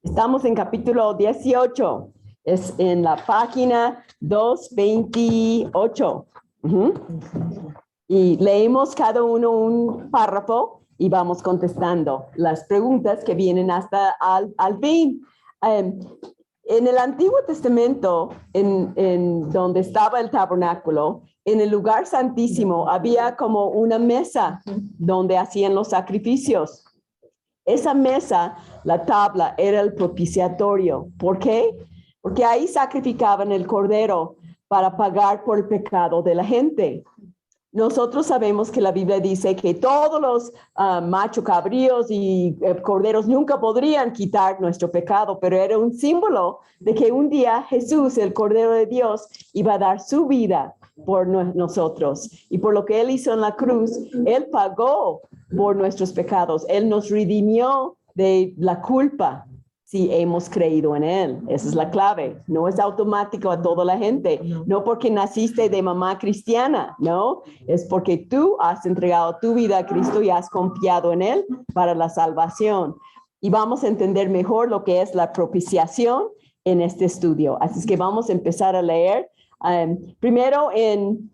Estamos en capítulo 18. Es en la página 228. Y leemos cada uno un párrafo y vamos contestando las preguntas que vienen hasta al fin. En el Antiguo Testamento, en donde estaba el tabernáculo, en el lugar santísimo había como una mesa donde hacían los sacrificios. Esa mesa, la tabla, era el propiciatorio. ¿Por qué? Porque ahí sacrificaban el cordero para pagar por el pecado de la gente. Nosotros sabemos que la Biblia dice que todos los machos cabríos y corderos nunca podrían quitar nuestro pecado, pero era un símbolo de que un día Jesús, el Cordero de Dios, iba a dar su vida por nosotros. Y por lo que Él hizo en la cruz, Él pagó por nuestros pecados. Él nos redimió de la culpa si hemos creído en Él. Esa es la clave. No es automático a toda la gente. No porque naciste de mamá cristiana, no. Es porque tú has entregado tu vida a Cristo y has confiado en Él para la salvación. Y vamos a entender mejor lo que es la propiciación en este estudio. Así es que vamos a empezar a leer primero en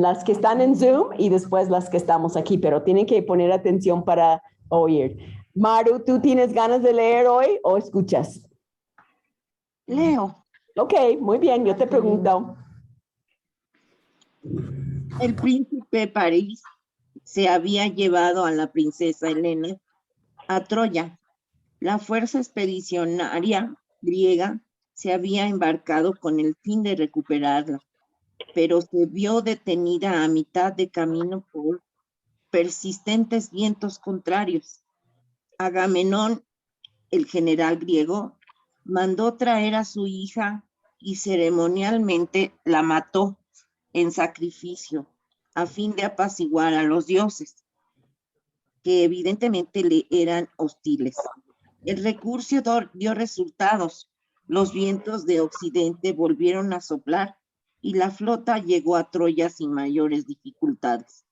las que están en Zoom y después las que estamos aquí, pero tienen que poner atención para oír. Maru, ¿tú tienes ganas de leer hoy o escuchas? Leo. Ok, muy bien, yo te pregunto. El príncipe París se había llevado a la princesa Helena a Troya. La fuerza expedicionaria griega se había embarcado con el fin de recuperarla, pero se vio detenida a mitad de camino por persistentes vientos contrarios. Agamenón, el general griego, mandó traer a su hija y ceremonialmente la mató en sacrificio a fin de apaciguar a los dioses, que evidentemente le eran hostiles. El recurso dio resultados. Los vientos de Occidente volvieron a soplar y la flota llegó a Troya sin mayores dificultades.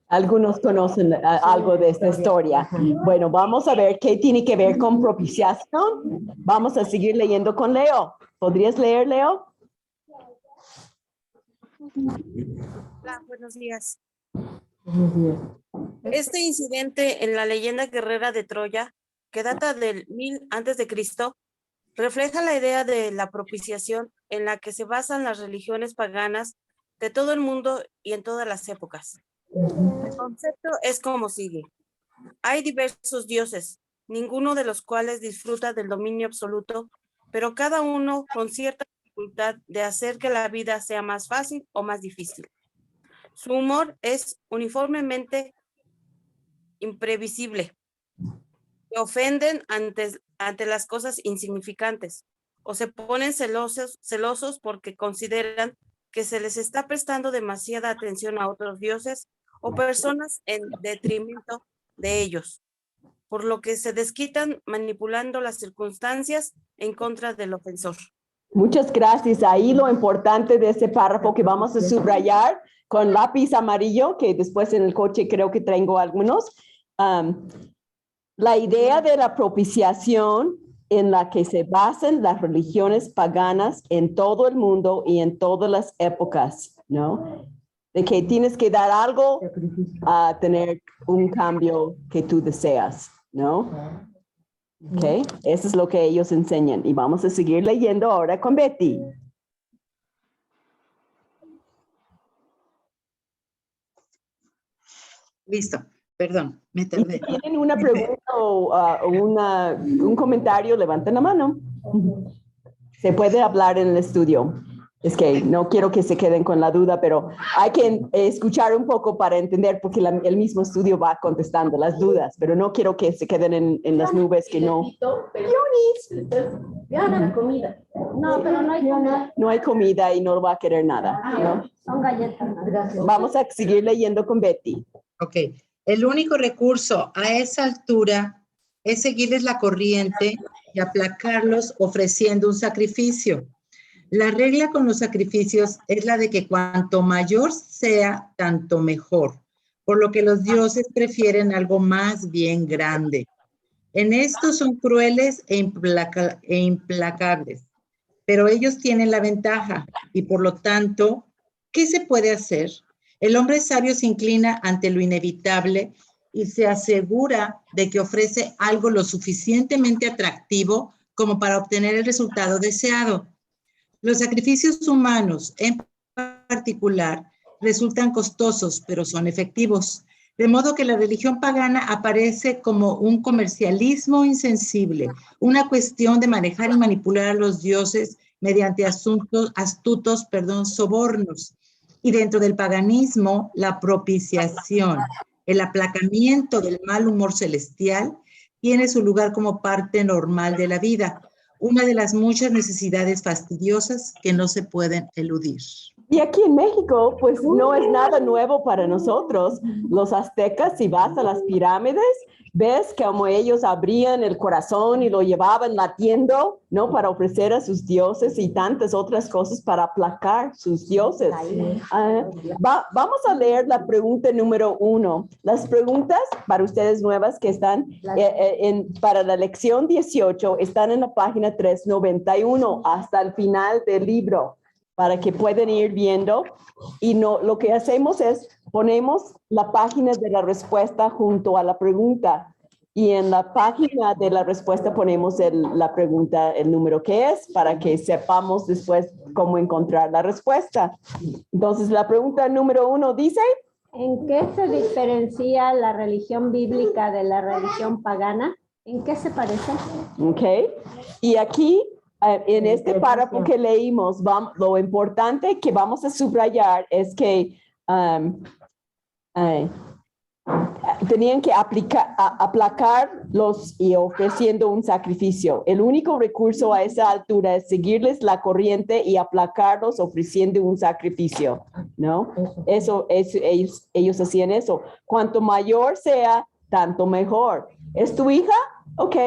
Algunos conocen algo de esta historia. Bueno, vamos a ver qué tiene que ver con propiciación. Vamos a seguir leyendo con Leo. ¿Podrías leer, Leo? Hola, buenos días. Este incidente en la leyenda guerrera de Troya, que data del 1000 a.C., refleja la idea de la propiciación en la que se basan las religiones paganas de todo el mundo y en todas las épocas. El concepto es como sigue. Hay diversos dioses, ninguno de los cuales disfruta del dominio absoluto, pero cada uno con cierta dificultad de hacer que la vida sea más fácil o más difícil. Su humor es uniformemente imprevisible. Se ofenden ante las cosas insignificantes o se ponen celosos porque consideran que se les está prestando demasiada atención a otros dioses o personas en detrimento de ellos, por lo que se desquitan manipulando las circunstancias en contra del ofensor. Muchas gracias. Ahí lo importante de ese párrafo que vamos a subrayar con lápiz amarillo, que después en el coche creo que tengo algunos. La idea de la propiciación en la que se basan las religiones paganas en todo el mundo y en todas las épocas, ¿no? De que tienes que dar algo a tener un cambio que tú deseas, ¿no? Ok, eso es lo que ellos enseñan. Y vamos a seguir leyendo ahora con Betty. Listo, perdón, me tardé. Si tienen una pregunta o un comentario, levanten la mano. Se puede hablar en el estudio. Es que no quiero que se queden con la duda, pero hay que escuchar un poco para entender, porque el mismo estudio va contestando las dudas, pero no quiero que se queden en las nubes que no. Comida. No, pero no hay comida. No hay comida y no va a querer nada, ¿no? Son galletas. Gracias. Vamos a seguir leyendo con Betty. Ok, el único recurso a esa altura es seguirles la corriente y aplacarlos ofreciendo un sacrificio. La regla con los sacrificios es la de que cuanto mayor sea, tanto mejor, por lo que los dioses prefieren algo más bien grande. En esto son crueles e implacables, pero ellos tienen la ventaja y por lo tanto, ¿qué se puede hacer? El hombre sabio se inclina ante lo inevitable y se asegura de que ofrece algo lo suficientemente atractivo como para obtener el resultado deseado. Los sacrificios humanos, en particular, resultan costosos, pero son efectivos. De modo que la religión pagana aparece como un comercialismo insensible, una cuestión de manejar y manipular a los dioses mediante astutos sobornos. Y dentro del paganismo, la propiciación, el aplacamiento del mal humor celestial, tiene su lugar como parte normal de la vida, una de las muchas necesidades fastidiosas que no se pueden eludir. Y aquí en México, pues no es nada nuevo para nosotros. Los aztecas, si vas a las pirámides, ves como ellos abrían el corazón y lo llevaban latiendo, ¿no? Para ofrecer a sus dioses y tantas otras cosas para aplacar sus dioses. Vamos a leer la pregunta número 1. Las preguntas para ustedes nuevas que están para la lección 18 están en la página 391 hasta el final del libro, para que puedan ir viendo. Y no, lo que hacemos es ponemos la página de la respuesta junto a la pregunta. Y en la página de la respuesta ponemos la pregunta, el número que es, para que sepamos después cómo encontrar la respuesta. Entonces, la pregunta número 1 dice... ¿En qué se diferencia la religión bíblica de la religión pagana? ¿En qué se parecen? Ok. Y aquí... en este párrafo que leímos, lo importante que vamos a subrayar es que tenían que aplacarlos y ofreciendo un sacrificio. El único recurso a esa altura es seguirles la corriente y aplacarlos ofreciendo un sacrificio, ¿no? Ellos hacían eso. Cuanto mayor sea, tanto mejor. ¿Es tu hija? Ok.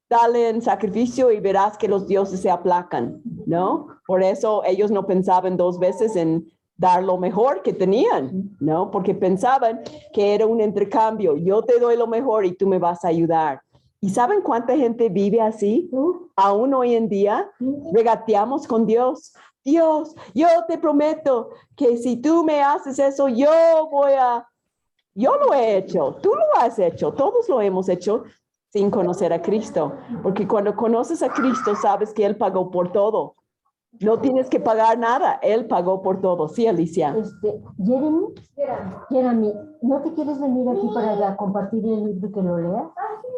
Dale en sacrificio y verás que los dioses se aplacan, ¿no? Por eso ellos no pensaban 2 veces en dar lo mejor que tenían, ¿no? Porque pensaban que era un intercambio. Yo te doy lo mejor y tú me vas a ayudar. ¿Y saben cuánta gente vive así? Aún hoy en día regateamos con Dios. Dios, yo te prometo que si tú me haces eso, yo lo he hecho, tú lo has hecho, todos lo hemos hecho, sin conocer a Cristo, porque cuando conoces a Cristo sabes que Él pagó por todo. No tienes que pagar nada, Él pagó por todo. Sí, Alicia. Jeremy, ¿no te quieres venir aquí para compartir el libro y que lo leas?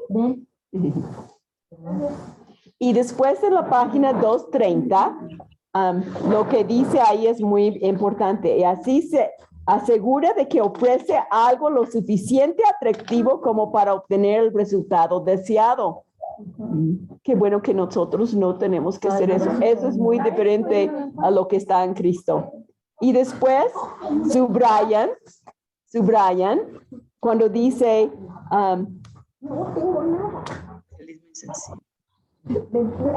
Ven. Y después en la página 230, lo que dice ahí es muy importante. Y así se asegura de que ofrece algo lo suficiente atractivo como para obtener el resultado deseado. Qué bueno que nosotros no tenemos que hacer eso. Eso es muy diferente a lo que está en Cristo. Y después subrayan cuando dice,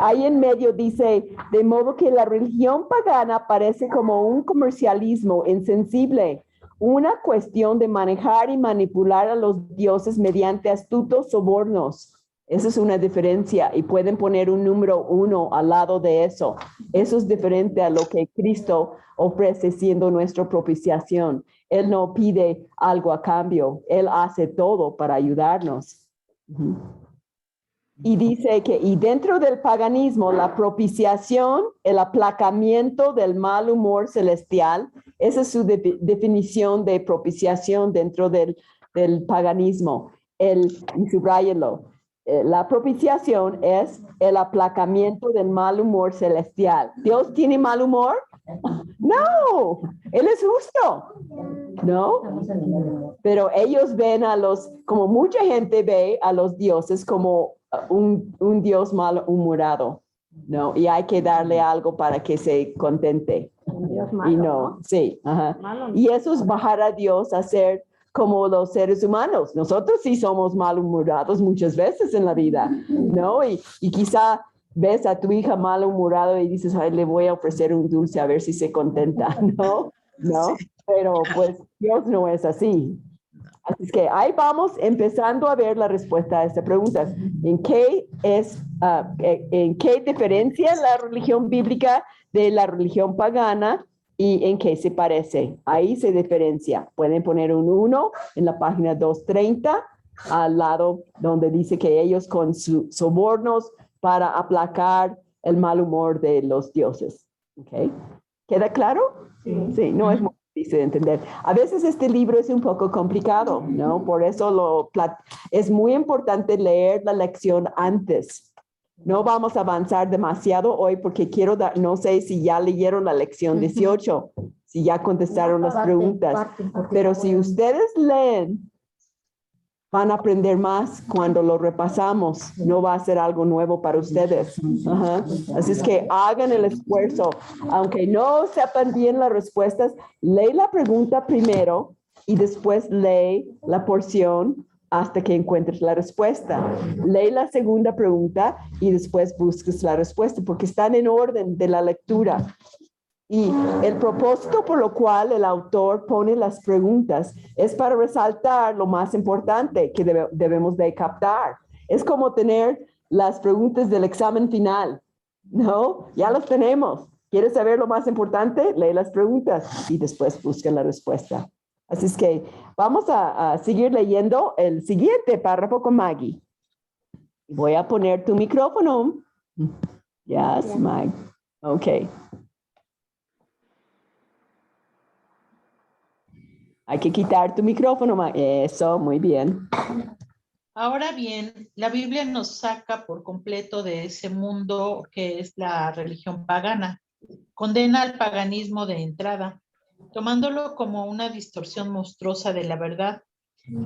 ahí en medio dice, de modo que la religión pagana parece como un comercialismo insensible, una cuestión de manejar y manipular a los dioses mediante astutos sobornos. Esa es una diferencia y pueden poner un número 1 al lado de eso. Eso es diferente a lo que Cristo ofrece siendo nuestra propiciación. Él no pide algo a cambio. Él hace todo para ayudarnos. Y dice que, y dentro del paganismo, la propiciación, el aplacamiento del mal humor celestial, esa es su definición de propiciación dentro del paganismo. Y subráyenlo. La propiciación es el aplacamiento del mal humor celestial. ¿Dios tiene mal humor? No, Él es justo, ¿no? Pero ellos ven como mucha gente ve a los dioses como un Dios malhumorado, ¿no? Y hay que darle algo para que se contente. Dios malo, Y no, sí, ajá. Y eso es bajar a Dios a ser como los seres humanos. Nosotros sí somos malhumorados muchas veces en la vida, ¿no? Y quizá ves a tu hija malhumorado y dices, ay, le voy a ofrecer un dulce a ver si se contenta, ¿no? ¿No? Pero pues Dios no es así. Así es que ahí vamos empezando a ver la respuesta a esta pregunta. ¿En qué diferencia la religión bíblica de la religión pagana y en qué se parece? Ahí se diferencia. Pueden poner un 1 en la página 230 al lado donde dice que ellos con sus sobornos para aplacar el mal humor de los dioses. ¿Okay? ¿Queda claro? Sí, no es muy difícil de entender. A veces este libro es un poco complicado, ¿no? Por eso es muy importante leer la lección antes. No vamos a avanzar demasiado hoy porque quiero dar, no sé si ya leyeron la lección 18, si ya contestaron las preguntas, pero si ustedes leen, van a aprender más cuando lo repasamos. No va a ser algo nuevo para ustedes. Ajá. Así es que hagan el esfuerzo. Aunque no sepan bien las respuestas, lee la pregunta primero y después lee la porción hasta que encuentres la respuesta. Lee la segunda pregunta y después busques la respuesta porque están en orden de la lectura. Y el propósito por lo cual el autor pone las preguntas es para resaltar lo más importante que debemos de captar. Es como tener las preguntas del examen final, ¿no? Ya las tenemos. ¿Quieres saber lo más importante? Lee las preguntas y después busca la respuesta. Así es que vamos a seguir leyendo el siguiente párrafo con Maggie. Voy a poner tu micrófono. Yes, Maggie. Okay. Hay que quitar tu micrófono. Eso, muy bien. Ahora bien, la Biblia nos saca por completo de ese mundo que es la religión pagana. Condena al paganismo de entrada, tomándolo como una distorsión monstruosa de la verdad.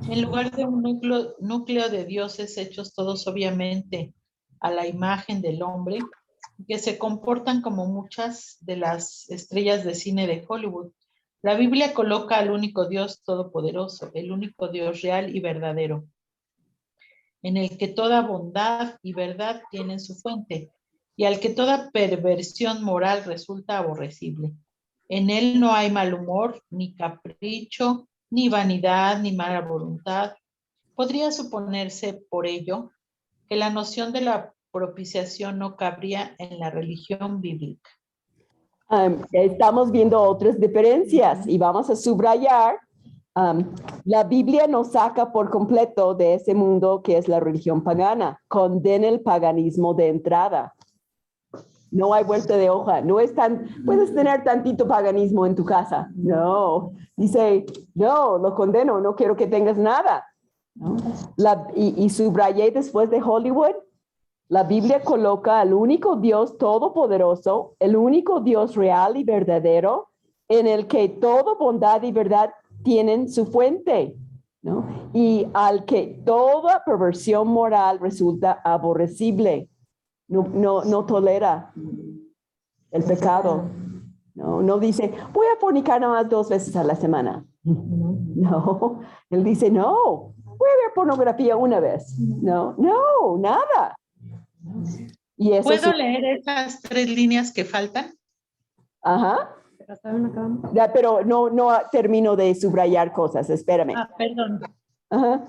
En lugar de un núcleo de dioses hechos todos obviamente a la imagen del hombre, que se comportan como muchas de las estrellas de cine de Hollywood. La Biblia coloca al único Dios todopoderoso, el único Dios real y verdadero, en el que toda bondad y verdad tienen su fuente, y al que toda perversión moral resulta aborrecible. En él no hay mal humor, ni capricho, ni vanidad, ni mala voluntad. Podría suponerse, por ello, que la noción de la propiciación no cabría en la religión bíblica. Estamos viendo otras diferencias y vamos a subrayar. La Biblia nos saca por completo de ese mundo que es la religión pagana. Condena el paganismo de entrada. No hay vuelta de hoja. No es puedes tener tantito paganismo en tu casa. No. Dice, no, lo condeno, no quiero que tengas nada. ¿No? Y subrayé después de Hollywood. La Biblia coloca al único Dios todopoderoso, el único Dios real y verdadero, en el que toda bondad y verdad tienen su fuente, ¿no? Y al que toda perversión moral resulta aborrecible. No tolera el pecado. No dice, voy a fornicar nada más 2 veces a la semana. No, él dice, no, voy a ver pornografía 1 vez. No, nada. Y eso ¿Puedo leer esas 3 líneas que faltan? Ajá. Ya, pero no termino de subrayar cosas, espérame. Perdón. Ajá.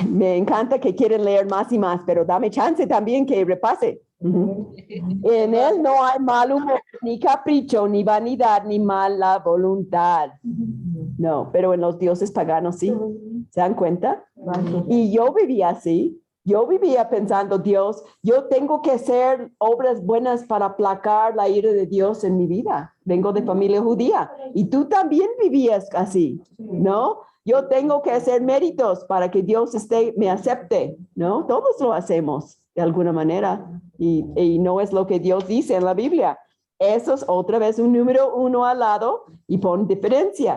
Me encanta que quieren leer más y más, pero dame chance también que repase. En él no hay mal humor, ni capricho, ni vanidad, ni mala voluntad. No, pero en los dioses paganos sí. ¿Se dan cuenta? Y yo vivía así. Yo vivía pensando, Dios, yo tengo que hacer obras buenas para aplacar la ira de Dios en mi vida. Vengo de familia judía y tú también vivías así, ¿no? Yo tengo que hacer méritos para que Dios me acepte, ¿no? Todos lo hacemos de alguna manera y no es lo que Dios dice en la Biblia. Eso es otra vez un número 1 al lado y pon diferencia,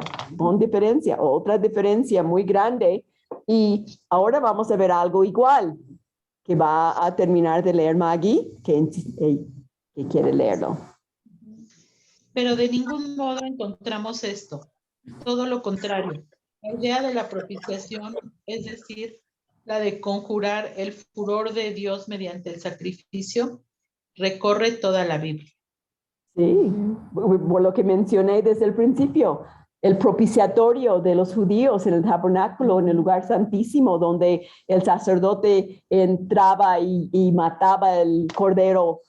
otra diferencia muy grande. Y ahora vamos a ver algo igual que va a terminar de leer Maggie, que quiere leerlo. Pero de ningún modo encontramos esto. Todo lo contrario. La idea de la propiciación, es decir, la de conjurar el furor de Dios mediante el sacrificio, recorre toda la Biblia. Sí, por lo que mencioné desde el principio. el propiciatorio de los judíos en el tabernáculo, en el lugar santísimo, donde el sacerdote entraba y mataba el cordero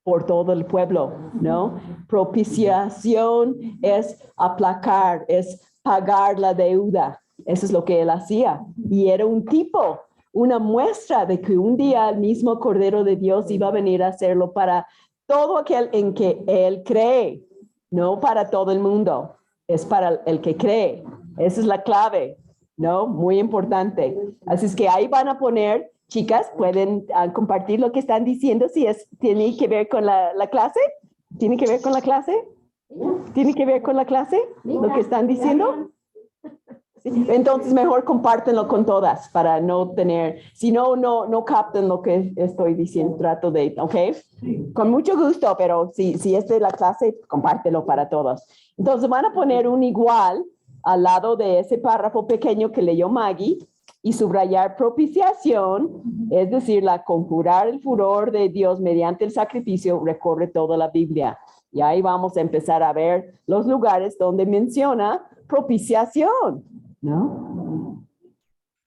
por todo el pueblo, ¿no? Propiciación es aplacar, es pagar la deuda. Eso es lo que él hacía. Y era un tipo, una muestra de que un día el mismo Cordero de Dios iba a venir a hacerlo para todo aquel en que él cree, no para todo el mundo. Es para el que cree. Esa es la clave, ¿no? Muy importante. Así es que ahí van a poner, chicas, pueden compartir lo que están diciendo, si tiene que ver con la clase. ¿Tiene que ver con la clase? ¿Tiene que ver con la clase? ¿Lo que están diciendo? Sí. Entonces mejor compártenlo con todas para no tener, si no capten lo que estoy diciendo, trato de, ¿ok? Con mucho gusto, pero si es de la clase, compártelo para todos. Entonces van a poner un igual al lado de ese párrafo pequeño que leyó Maggie y subrayar propiciación, es decir, la conjurar el furor de Dios mediante el sacrificio recorre toda la Biblia. Y ahí vamos a empezar a ver los lugares donde menciona propiciación, ¿no?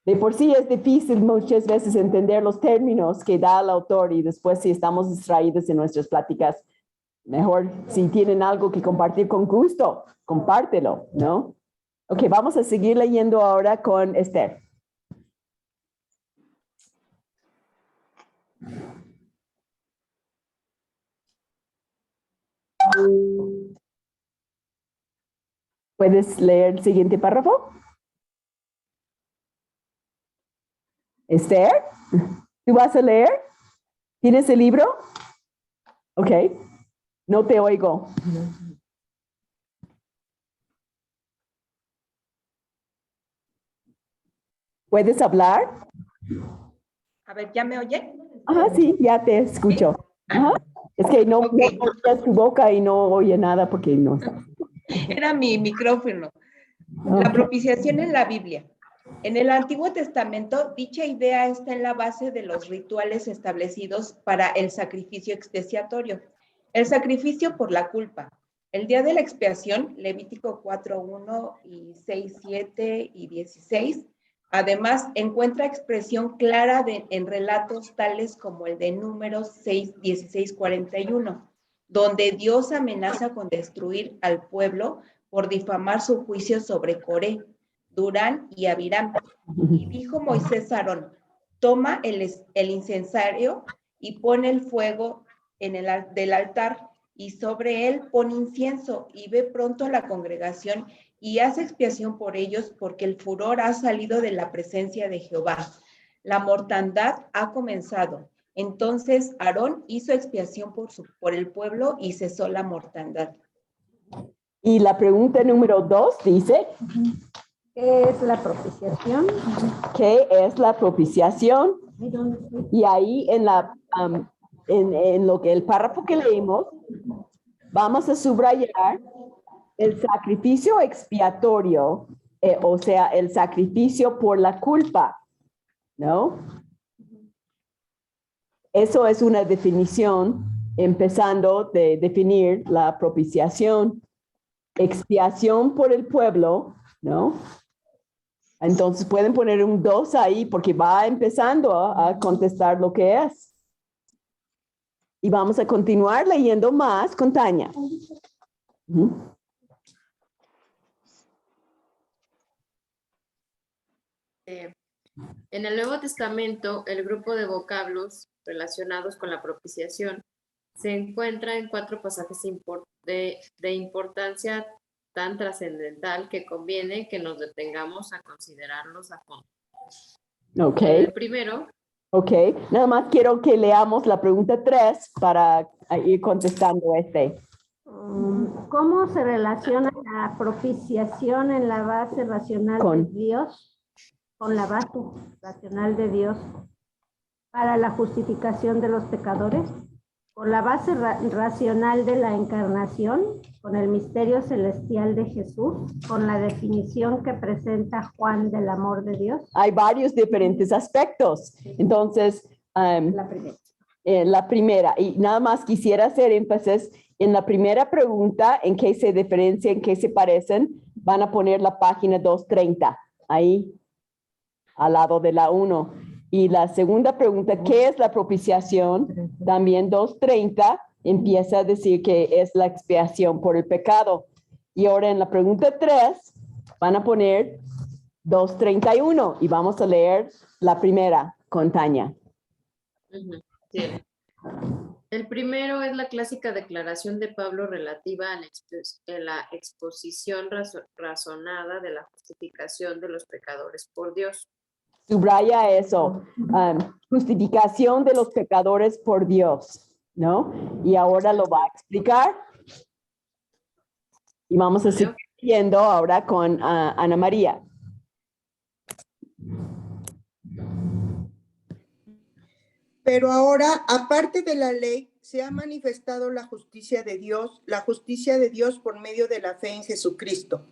De por sí es difícil muchas veces entender los términos que da el autor y después si estamos distraídos en nuestras pláticas, mejor si tienen algo que compartir con gusto, compártelo, ¿no? Ok, vamos a seguir leyendo ahora con Esther. ¿Puedes leer el siguiente párrafo? Esther, ¿tú vas a leer? ¿Tienes el libro? Ok, no te oigo. ¿Puedes hablar? A ver, ¿ya me oye? Ajá, sí, ya te escucho. Ajá. Es que no abrías tu boca y no oye nada porque no está. Era mi micrófono. La propiciación en la Biblia. En el Antiguo Testamento, dicha idea está en la base de los rituales establecidos para el sacrificio expiatorio. El sacrificio por la culpa. El día de la expiación, Levítico 4:1 y 6:7 y 16. Además, encuentra expresión clara en relatos tales como el de Números 6:16-41, donde Dios amenaza con destruir al pueblo por difamar su juicio sobre Coré, Durán y Abiram. Y dijo Moisés a Aarón, toma el incensario y pone el fuego del altar y sobre él pone incienso y ve pronto a la congregación y hace expiación por ellos porque el furor ha salido de la presencia de Jehová. La mortandad ha comenzado. Entonces Aarón hizo expiación por el pueblo y cesó la mortandad. Y la pregunta número 2 dice, ¿Qué es la propiciación? ¿qué es la propiciación? Y ahí en lo que el párrafo que leímos, vamos a subrayar el sacrificio expiatorio, o sea, el sacrificio por la culpa, ¿no? Eso es una definición, empezando de definir la propiciación, expiación por el pueblo, ¿no? Entonces pueden poner un 2 ahí porque va empezando a contestar lo que es. Y vamos a continuar leyendo más con Tania. En el Nuevo Testamento, el grupo de vocablos relacionados con la propiciación se encuentra en 4 pasajes de importancia tan trascendental que conviene que nos detengamos a considerarlos a fondo. Ok. El primero. Ok, nada más quiero que leamos la pregunta 3 para ir contestando este. ¿Cómo se relaciona la propiciación en la base racional de Dios con la base racional de Dios para la justificación de los pecadores? Con la base racional de la encarnación, con el misterio celestial de Jesús, con la definición que presenta Juan del amor de Dios. Hay varios diferentes aspectos. Entonces, la primera, y nada más quisiera hacer énfasis en la primera pregunta, en qué se diferencian, en qué se parecen. van a poner la página 230 ahí, al lado de la 1. Y la segunda pregunta, ¿qué es la propiciación? También 230 empieza a decir que es la expiación por el pecado. Y ahora en la pregunta 3 van a poner 231 y vamos a leer la primera con Tania. Sí. El primero es la clásica declaración de Pablo relativa a la exposición razonada de la justificación de los pecadores por Dios. Subraya eso, justificación de los pecadores por Dios, ¿no? Y ahora lo va a explicar. Y vamos a seguir viendo ahora con Ana María. Pero ahora, aparte de la ley, se ha manifestado la justicia de Dios por medio de la fe en Jesucristo.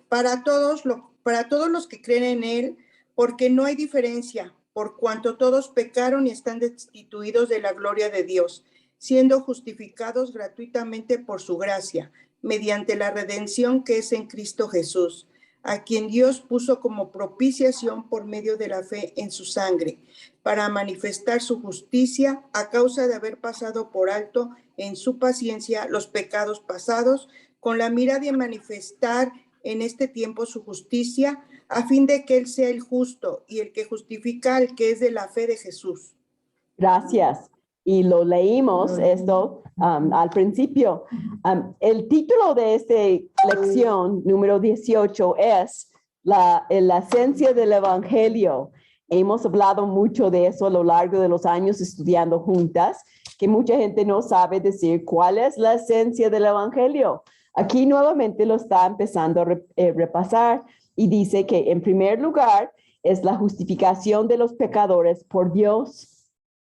Para todos los que creen en Él, porque no hay diferencia, por cuanto todos pecaron y están destituidos de la gloria de Dios, siendo justificados gratuitamente por su gracia, mediante la redención que es en Cristo Jesús, a quien Dios puso como propiciación por medio de la fe en su sangre, para manifestar su justicia a causa de haber pasado por alto en su paciencia los pecados pasados, con la mira de manifestar en este tiempo su justicia, a fin de que Él sea el justo y el que justifica al que es de la fe de Jesús. Gracias. Y lo leímos esto al principio. El título de esta lección, número 18, es la esencia del Evangelio. Hemos hablado mucho de eso a lo largo de los años estudiando juntas, que mucha gente no sabe decir cuál es la esencia del Evangelio. Aquí nuevamente lo está empezando a repasar y dice que en primer lugar es la justificación de los pecadores por Dios.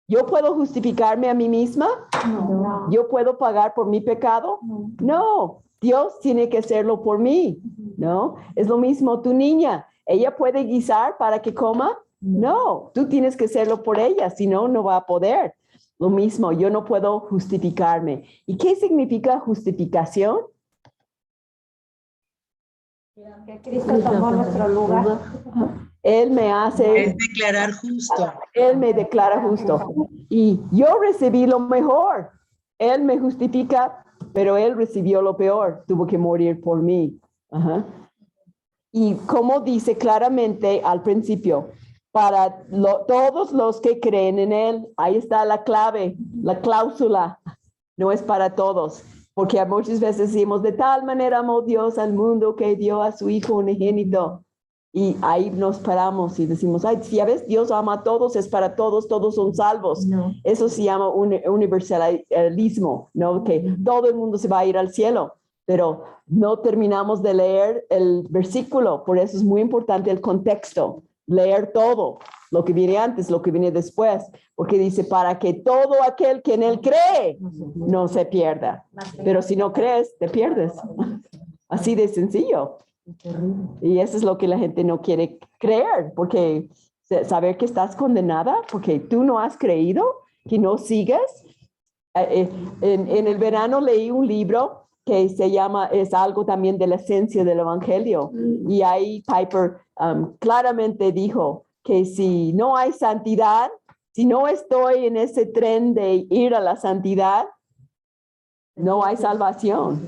¿Yo puedo justificarme a mí misma? No. ¿Yo puedo pagar por mi pecado? No. Dios tiene que hacerlo por mí, ¿no? Es lo mismo tu niña. ¿Ella puede guisar para que coma? No. Tú tienes que hacerlo por ella, si no, no va a poder. Lo mismo, yo no puedo justificarme. ¿Y qué significa justificación? Que Cristo tomó nuestro lugar. Él me hace... Es declarar justo. Él me declara justo. Y yo recibí lo mejor. Él me justifica, pero Él recibió lo peor. Tuvo que morir por mí. Ajá. Y como dice claramente al principio, para todos los que creen en Él, ahí está la clave, la cláusula. No es para todos. Porque muchas veces decimos, de tal manera amó Dios al mundo que dio a su Hijo unigénito. Y ahí nos paramos y decimos, ay, si ya ves, Dios ama a todos, es para todos, todos son salvos. No. Eso se llama un universalismo, ¿no? Que todo el mundo se va a ir al cielo, pero no terminamos de leer el versículo. Por eso es muy importante el contexto, leer todo, lo que viene antes, lo que viene después, porque dice, para que todo aquel que en Él cree no se pierda. Pero si no crees, te pierdes. Así de sencillo. Y eso es lo que la gente no quiere creer, porque saber que estás condenada, porque tú no has creído, que no sigues. En el verano leí un libro que se llama, es algo también de la esencia del Evangelio. Y ahí Piper claramente dijo que si no hay santidad, si no estoy en ese tren de ir a la santidad, no hay salvación.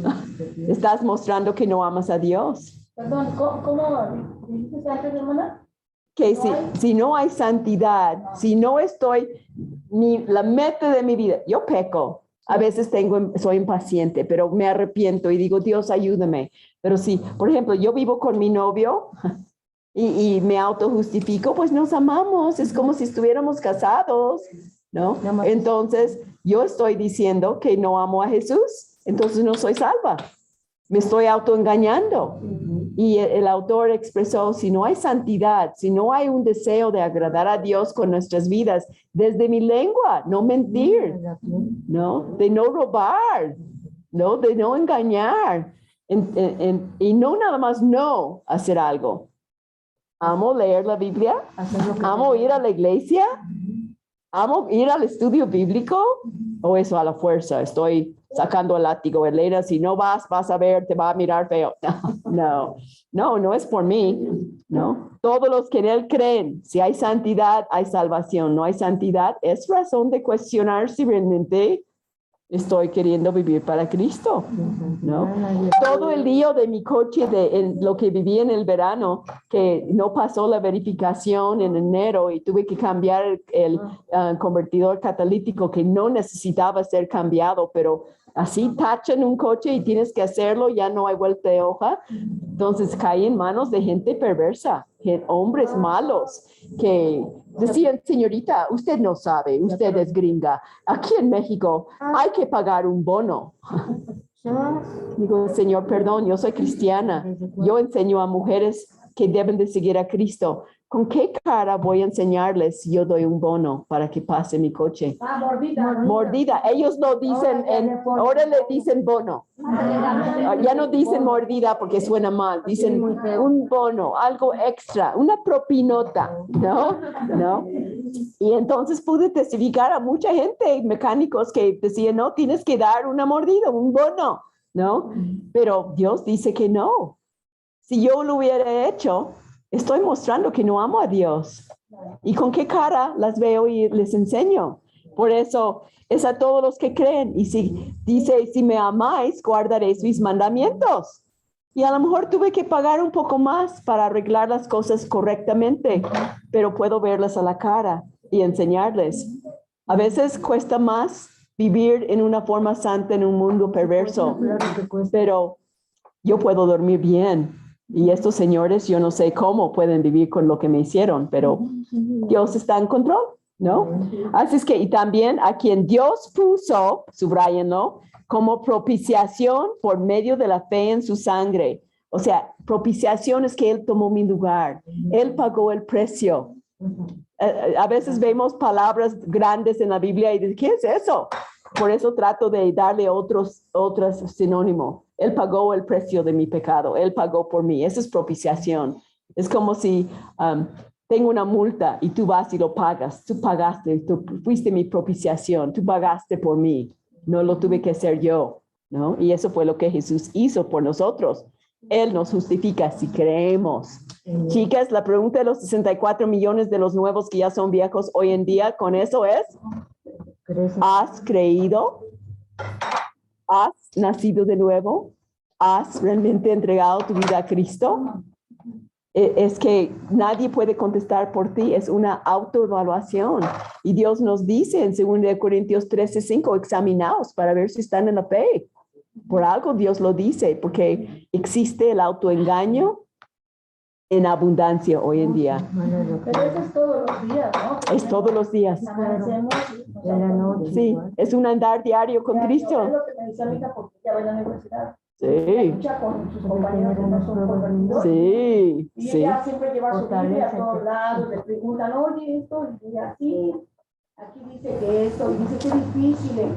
Estás mostrando que no amas a Dios. Perdón, ¿cómo dijiste antes, hermana? Que si no hay santidad, si no estoy, la meta de mi vida, yo peco. A veces soy impaciente, pero me arrepiento y digo, Dios, ayúdame. Pero si, por ejemplo, yo vivo con mi novio y me autojustifico, pues nos amamos. Es como si estuviéramos casados, ¿no? Entonces, yo estoy diciendo que no amo a Jesús, entonces no soy salva. Me estoy autoengañando. Y el autor expresó, si no hay santidad, si no hay un deseo de agradar a Dios con nuestras vidas, desde mi lengua, no mentir, ¿no? De no robar, ¿no? De no engañar. Y no nada más no hacer algo. Amo leer la Biblia, amo ir a la iglesia, amo ir al estudio bíblico, o eso a la fuerza, estoy sacando el látigo. Elena, si no vas a ver, te va a mirar feo. No es por mí, ¿no? Todos los que en Él creen, si hay santidad, hay salvación. No hay santidad, es razón de cuestionar si realmente estoy queriendo vivir para Cristo, ¿no? Todo el lío de mi coche, lo que viví en el verano, que no pasó la verificación en enero y tuve que cambiar el convertidor catalítico que no necesitaba ser cambiado, pero así tachan un coche y tienes que hacerlo, ya no hay vuelta de hoja. Entonces caí en manos de gente perversa, hombres malos que decían, señorita, usted no sabe, usted es gringa. Aquí en México hay que pagar un bono. Digo, Señor, perdón, yo soy cristiana. Yo enseño a mujeres que deben de seguir a Cristo. ¿Con qué cara voy a enseñarles si yo doy un bono para que pase mi coche? Mordida. Ellos no dicen, ahora le dicen bono. Ya no dicen mordida porque suena mal. Dicen un bono, algo extra, una propinota, ¿no? Y entonces pude testificar a mucha gente, mecánicos que decían, no, tienes que dar una mordida, un bono, ¿no? Pero Dios dice que no. Si yo lo hubiera hecho, estoy mostrando que no amo a Dios. ¿Y con qué cara las veo y les enseño? Por eso es a todos los que creen. Y si dice, si me amáis, guardaréis mis mandamientos. Y a lo mejor tuve que pagar un poco más para arreglar las cosas correctamente, pero puedo verlas a la cara y enseñarles. A veces cuesta más vivir en una forma santa en un mundo perverso, pero yo puedo dormir bien. Y estos señores, yo no sé cómo pueden vivir con lo que me hicieron, pero Dios está en control, ¿no? Así es que, y también a quien Dios puso, subrayenlo, como propiciación por medio de la fe en su sangre. O sea, propiciación es que Él tomó mi lugar. Él pagó el precio. A veces vemos palabras grandes en la Biblia y dicen, ¿qué es eso? Por eso trato de darle otros sinónimos. Él pagó el precio de mi pecado. Él pagó por mí. Eso es propiciación. Es como si tengo una multa y tú vas y lo pagas. Tú pagaste, tú fuiste mi propiciación. Tú pagaste por mí. No lo tuve que hacer yo, ¿no? Y eso fue lo que Jesús hizo por nosotros. Él nos justifica si creemos. Chicas, la pregunta de los 64 millones de los nuevos que ya son viejos hoy en día, con eso es, ¿has creído? ¿Has nacido de nuevo? ¿Has realmente entregado tu vida a Cristo? Es que nadie puede contestar por ti, es una autoevaluación. Y Dios nos dice en 2 Corintios 13:5, examinaos para ver si están en la fe. Por algo Dios lo dice, porque existe el autoengaño en abundancia hoy en día. Pero eso es todos los días, ¿no? Es todos los días. Amanecemos en la noche. Sí, es un andar diario con Cristo. Es lo que me dice mi hija porque ya va a la universidad. Sí. Lucha con sus compañeros que no son convertidos. Sí, y sí. ella siempre lleva su Biblia a todos lados, le preguntan, oye, esto, y así, aquí dice que esto, y dice que es difícil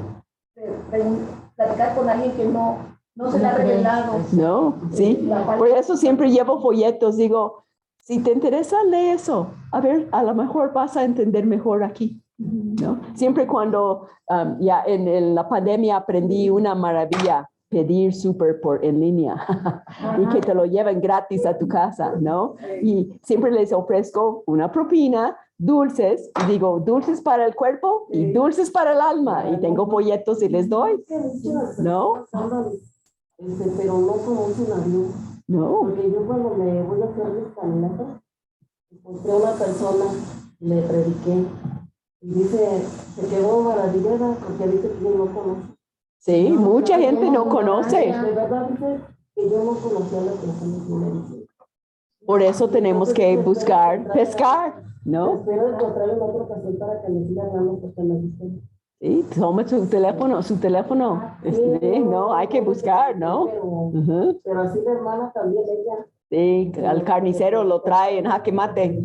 platicar con alguien que no se le ha revelado. No, sí. Por eso siempre llevo folletos. Digo, si te interesa, lee eso. A ver, a lo mejor vas a entender mejor aquí, ¿no? Siempre cuando ya en la pandemia aprendí una maravilla, pedir súper en línea y que te lo lleven gratis a tu casa, ¿no? Y siempre les ofrezco una propina, dulces, y digo, dulces para el cuerpo y dulces para el alma. Y tengo folletos y les doy, ¿no? Pero no conocen a Dios. No. Porque yo cuando me voy a hacer mis caminatas, encontré a una persona, le prediqué, y dice, se quedó maravillada porque dice que yo no conoce. Sí, mucha gente no conoce. De verdad dice que yo no conocía a la persona que me dice. Por eso tenemos que buscar, pescar, ¿no? Espero encontrar en otra ocasión para que me siga hablando porque me dice. Sí, tome su teléfono. Sí, no, hay que buscar, ¿no? Pero así de hermana también ella. Sí, al carnicero lo trae en jaque mate.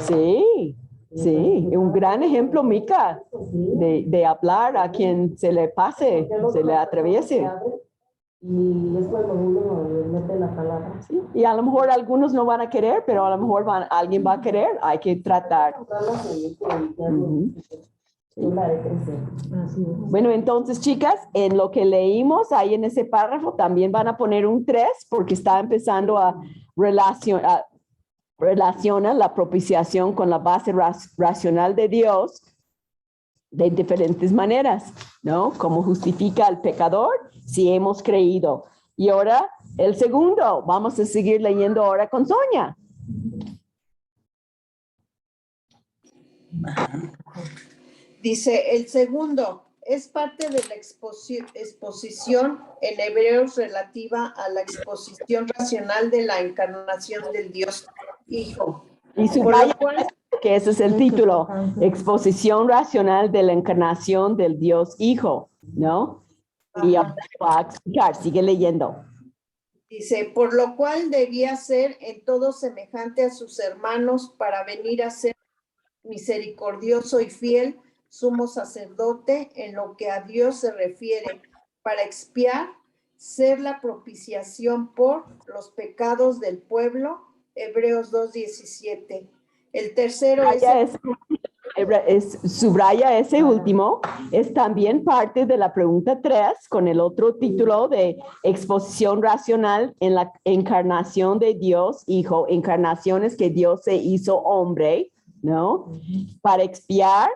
Sí, sí, un gran ejemplo, Mica, de hablar a quien se le pase, se le atraviese. Y es cuando uno le mete la palabra. Sí, y a lo mejor algunos no van a querer, pero a lo mejor alguien va a querer, hay que tratar. La de crecer. Así es. Bueno, entonces, chicas, en lo que leímos ahí en ese párrafo también van a poner un 3 porque está empezando a relacionar la propiciación con la base racional de Dios de diferentes maneras, ¿no? Como justifica al pecador si hemos creído. Y ahora el segundo, vamos a seguir leyendo ahora con Sonia. Dice, el segundo es parte de la exposición en Hebreos relativa a la exposición racional de la encarnación del Dios Hijo. Y subraya que ese es el título, exposición racional de la encarnación del Dios Hijo, ¿no? Y ahora va a explicar, sigue leyendo. Dice, por lo cual debía ser en todo semejante a sus hermanos para venir a ser misericordioso y fiel, sumo sacerdote en lo que a Dios se refiere, para expiar, ser la propiciación por los pecados del pueblo, Hebreos 2:17. El tercero subraya ese último, es también parte de la pregunta 3 con el otro título de exposición racional en la encarnación de Dios Hijo, encarnaciones que Dios se hizo hombre, ¿no? Para expiar,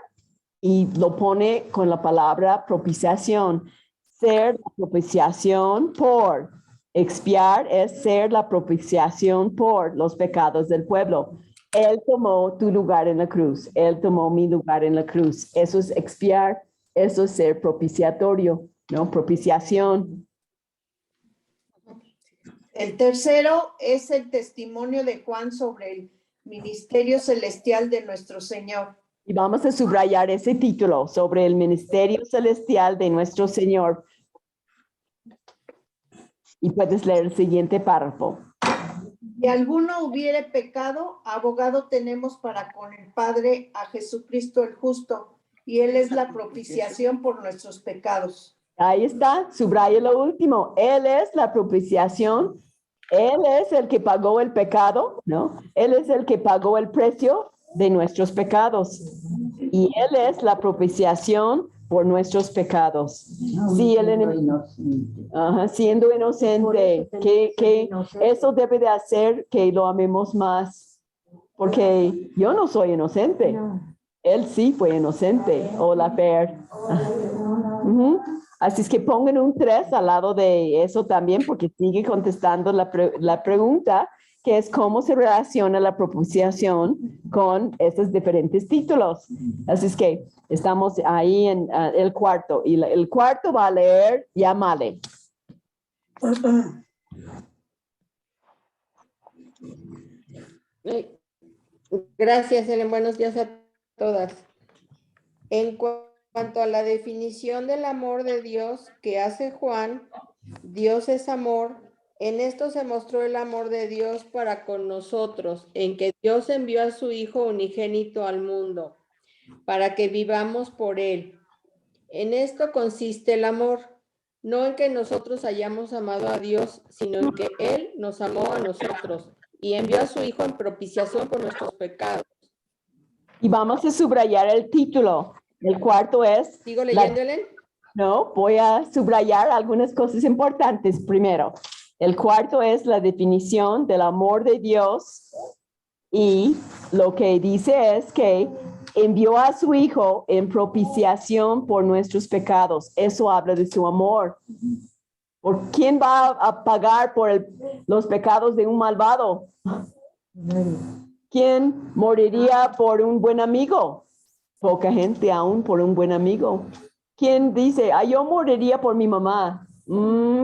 y lo pone con la palabra propiciación, ser la propiciación por, expiar es ser la propiciación por los pecados del pueblo. Él tomó tu lugar en la cruz, Él tomó mi lugar en la cruz. Eso es expiar, eso es ser propiciatorio, ¿no? Propiciación. El tercero es el testimonio de Juan sobre el ministerio celestial de nuestro Señor. Y vamos a subrayar ese título sobre el ministerio celestial de nuestro Señor. Y puedes leer el siguiente párrafo. Si alguno hubiere pecado, abogado tenemos para con el Padre a Jesucristo el justo, y Él es la propiciación por nuestros pecados. Ahí está, subraya lo último. Él es la propiciación. Él es el que pagó el pecado, ¿no? Él es el que pagó el precio de nuestros pecados. Y Él es la propiciación por nuestros pecados. Sí, siendo inocente, que eso debe de hacer que lo amemos más. Porque yo no soy inocente. Él sí fue inocente. Hola, Fer. Así es que pongan un 3 al lado de eso también, porque sigue contestando la pregunta, que es cómo se relaciona la propiciación con esos diferentes títulos. Así es que estamos ahí en el cuarto, y el cuarto va a leer Yamale. Gracias, Helen. Buenos días a todas. En cuanto a la definición del amor de Dios que hace Juan, Dios es amor. En esto se mostró el amor de Dios para con nosotros, en que Dios envió a su Hijo unigénito al mundo, para que vivamos por Él. En esto consiste el amor, no en que nosotros hayamos amado a Dios, sino en que Él nos amó a nosotros y envió a su Hijo en propiciación por nuestros pecados. Y vamos a subrayar el título. El cuarto es... ¿Sigo leyendo, Helen? No, voy a subrayar algunas cosas importantes primero. El cuarto es la definición del amor de Dios, y lo que dice es que envió a su Hijo en propiciación por nuestros pecados. Eso habla de su amor. ¿Por quién va a pagar por los pecados de un malvado? ¿Quién moriría por un buen amigo? Poca gente aún por un buen amigo. ¿Quién dice, yo moriría por mi mamá?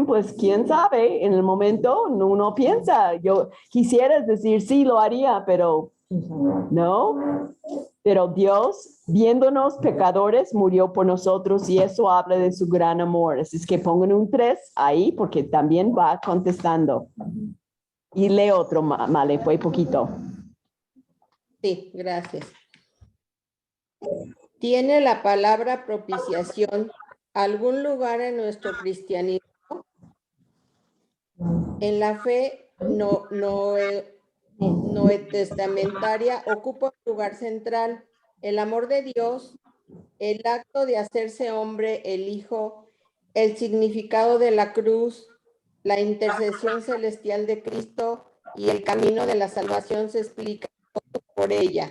Pues quién sabe, en el momento uno piensa, yo quisiera decir sí, lo haría, pero no. Pero Dios, viéndonos pecadores, murió por nosotros, y eso habla de su gran amor. Así es que pongan un 3 ahí, porque también va contestando. Y lee otro, Male, fue poquito. Sí, gracias. ¿Tiene la palabra propiciación algún lugar en nuestro cristianismo? En la fe noetestamentaria ocupa un lugar central. El amor de Dios el acto de hacerse hombre, el Hijo, el significado de la cruz, la intercesión celestial de Cristo y el camino de la salvación se explica por ella,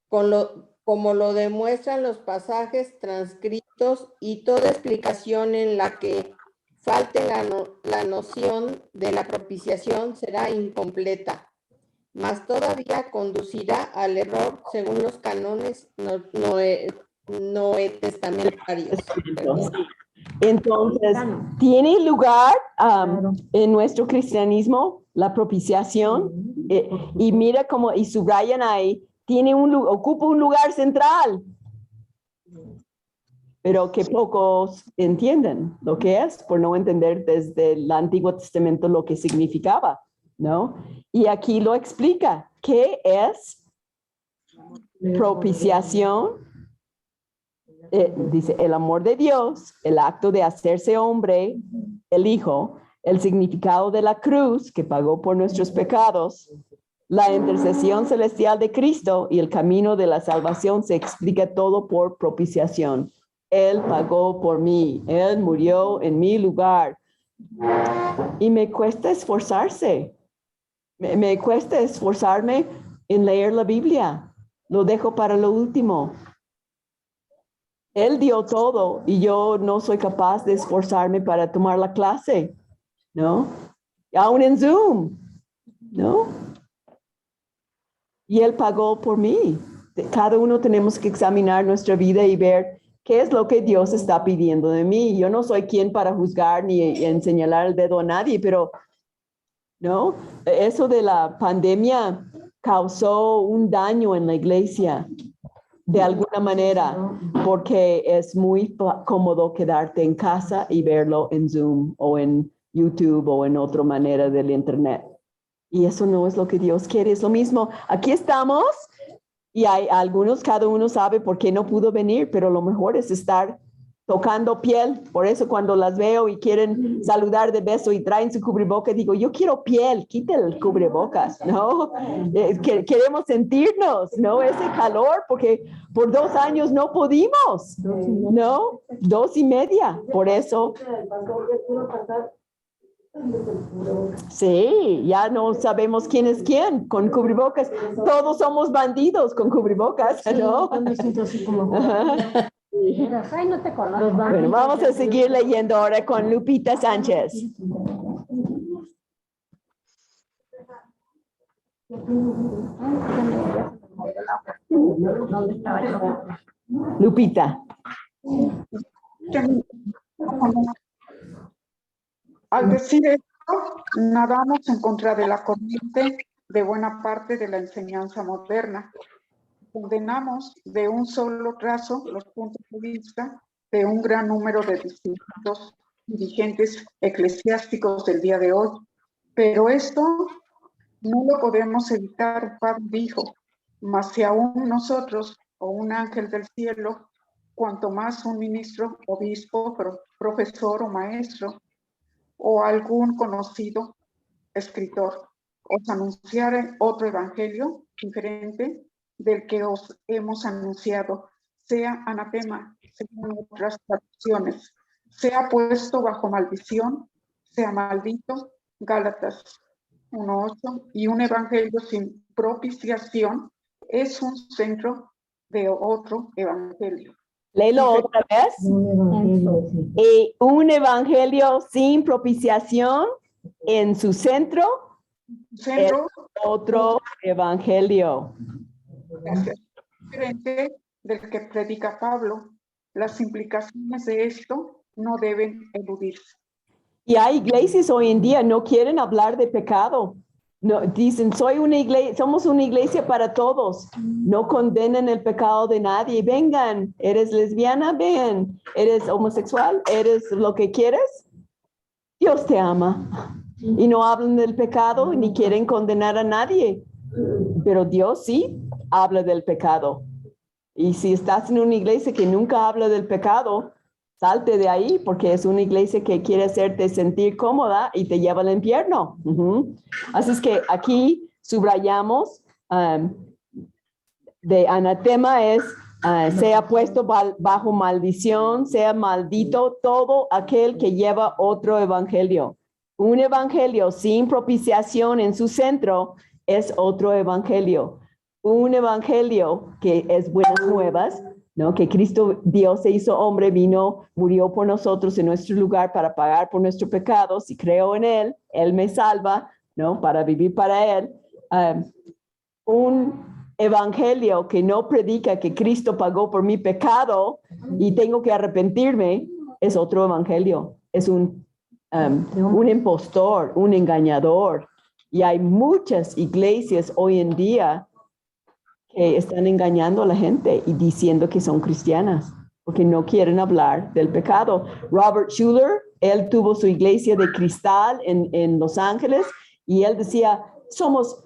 como lo demuestran los pasajes transcritos y toda explicación en la que falte la noción de la propiciación será incompleta, mas todavía conducirá al error según los cánones noetestamentarios. Entonces, ¿tiene lugar en nuestro cristianismo la propiciación? Y mira cómo, y subrayan ahí, ocupa un lugar central, pero que pocos entienden lo que es, por no entender desde el Antiguo Testamento lo que significaba, ¿no? Y aquí lo explica. ¿Qué es propiciación? Dice, el amor de Dios, el acto de hacerse hombre, el Hijo, el significado de la cruz que pagó por nuestros pecados, la intercesión celestial de Cristo y el camino de la salvación se explica todo por propiciación. Él pagó por mí, Él murió en mi lugar. Y me cuesta esforzarse. Me cuesta esforzarme en leer la Biblia. Lo dejo para lo último. Él dio todo y yo no soy capaz de esforzarme para tomar la clase, ¿no? Aún en Zoom, ¿no? Y Él pagó por mí. Cada uno tenemos que examinar nuestra vida y ver qué es lo que Dios está pidiendo de mí. Yo no soy quien para juzgar ni en señalar el dedo a nadie, pero, ¿no? Eso de la pandemia causó un daño en la iglesia. De alguna manera, porque es muy cómodo quedarte en casa y verlo en Zoom o en YouTube o en otra manera del Internet. Y eso no es lo que Dios quiere, es lo mismo. Aquí estamos y hay algunos, cada uno sabe por qué no pudo venir, pero lo mejor es estar tocando piel. Por eso cuando las veo y quieren saludar de beso y traen su cubrebocas, digo, yo quiero piel, quita el cubrebocas, ¿no? Queremos sentirnos, ¿no? Ese calor, porque por 2 años no pudimos, ¿no? 2 y media, por eso. Sí, ya no sabemos quién es quién con cubrebocas. Todos somos bandidos con cubrebocas, ¿no? Sí, yo me siento así como... Ay, no te conozco. Bueno, vamos a seguir leyendo ahora con Lupita Sánchez. Lupita. Al decir esto, nadamos en contra de la corriente de buena parte de la enseñanza moderna. Condenamos de un solo trazo los puntos de vista de un gran número de distintos dirigentes eclesiásticos del día de hoy. Pero esto no lo podemos evitar, Pablo dijo, mas si aún nosotros o un ángel del cielo, cuanto más un ministro, obispo, profesor o maestro, o algún conocido escritor, os anunciare otro evangelio diferente del que os hemos anunciado, sea anatema, según otras traducciones, sea puesto bajo maldición, sea maldito, Gálatas 1:8, y un evangelio sin propiciación es un centro de otro evangelio. Léelo otra vez. Y un evangelio sin propiciación en su centro es otro evangelio. Gracias. Diferente del que predica Pablo, las implicaciones de esto no deben eludirse. Y hay iglesias hoy en día no quieren hablar de pecado. No, dicen, somos una iglesia para todos. No condenan el pecado de nadie. Vengan, eres lesbiana, ven. Eres homosexual, eres lo que quieres. Dios te ama. Y no hablan del pecado ni quieren condenar a nadie. Pero Dios sí habla del pecado. Y si estás en una iglesia que nunca habla del pecado, salte de ahí porque es una iglesia que quiere hacerte sentir cómoda y te lleva al infierno. Así es que aquí subrayamos de anatema es sea puesto bajo maldición, sea maldito todo aquel que lleva otro evangelio. Un evangelio sin propiciación en su centro es otro evangelio. Un evangelio que es buenas nuevas, ¿no? Que Cristo, Dios se hizo hombre, vino, murió por nosotros en nuestro lugar para pagar por nuestros pecados. Si creo en Él, Él me salva, ¿no? Para vivir para Él. Un evangelio que no predica que Cristo pagó por mi pecado y tengo que arrepentirme es otro evangelio. Es un impostor, un engañador. Y hay muchas iglesias hoy en día que están engañando a la gente y diciendo que son cristianas porque no quieren hablar del pecado. Robert Schuller, él tuvo su iglesia de cristal en Los Ángeles y él decía, somos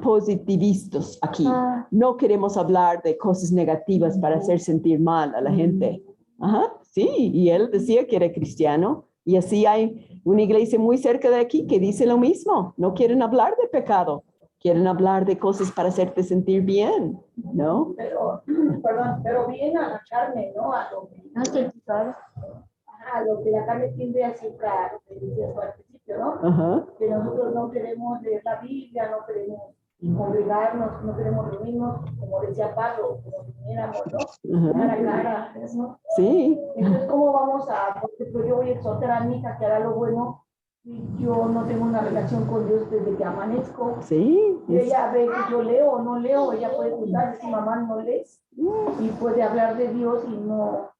positivistas aquí. No queremos hablar de cosas negativas para hacer sentir mal a la gente. Ajá, sí, y él decía que era cristiano. Y así hay una iglesia muy cerca de aquí que dice lo mismo. No quieren hablar de pecado. Quieren hablar de cosas para hacerte sentir bien, ¿no? Pero bien a la carne, ¿no? A lo que la carne tiende a azúcar, lo que decías al principio, ¿no? Ajá. Que nosotros no queremos leer la Biblia, no queremos congregarnos, no queremos reunirnos, como decía Pablo, como si viniéramos, ¿no? Cara a cara, ¿no? Sí. Entonces, ¿cómo vamos a, por ejemplo, yo voy a exhortar a mi hija que hará lo bueno? Yo no tengo una relación con Dios desde que amanezco. Sí. Y ella ve que yo leo o no leo, ella puede contar si mamá no lees y puede hablar de Dios y no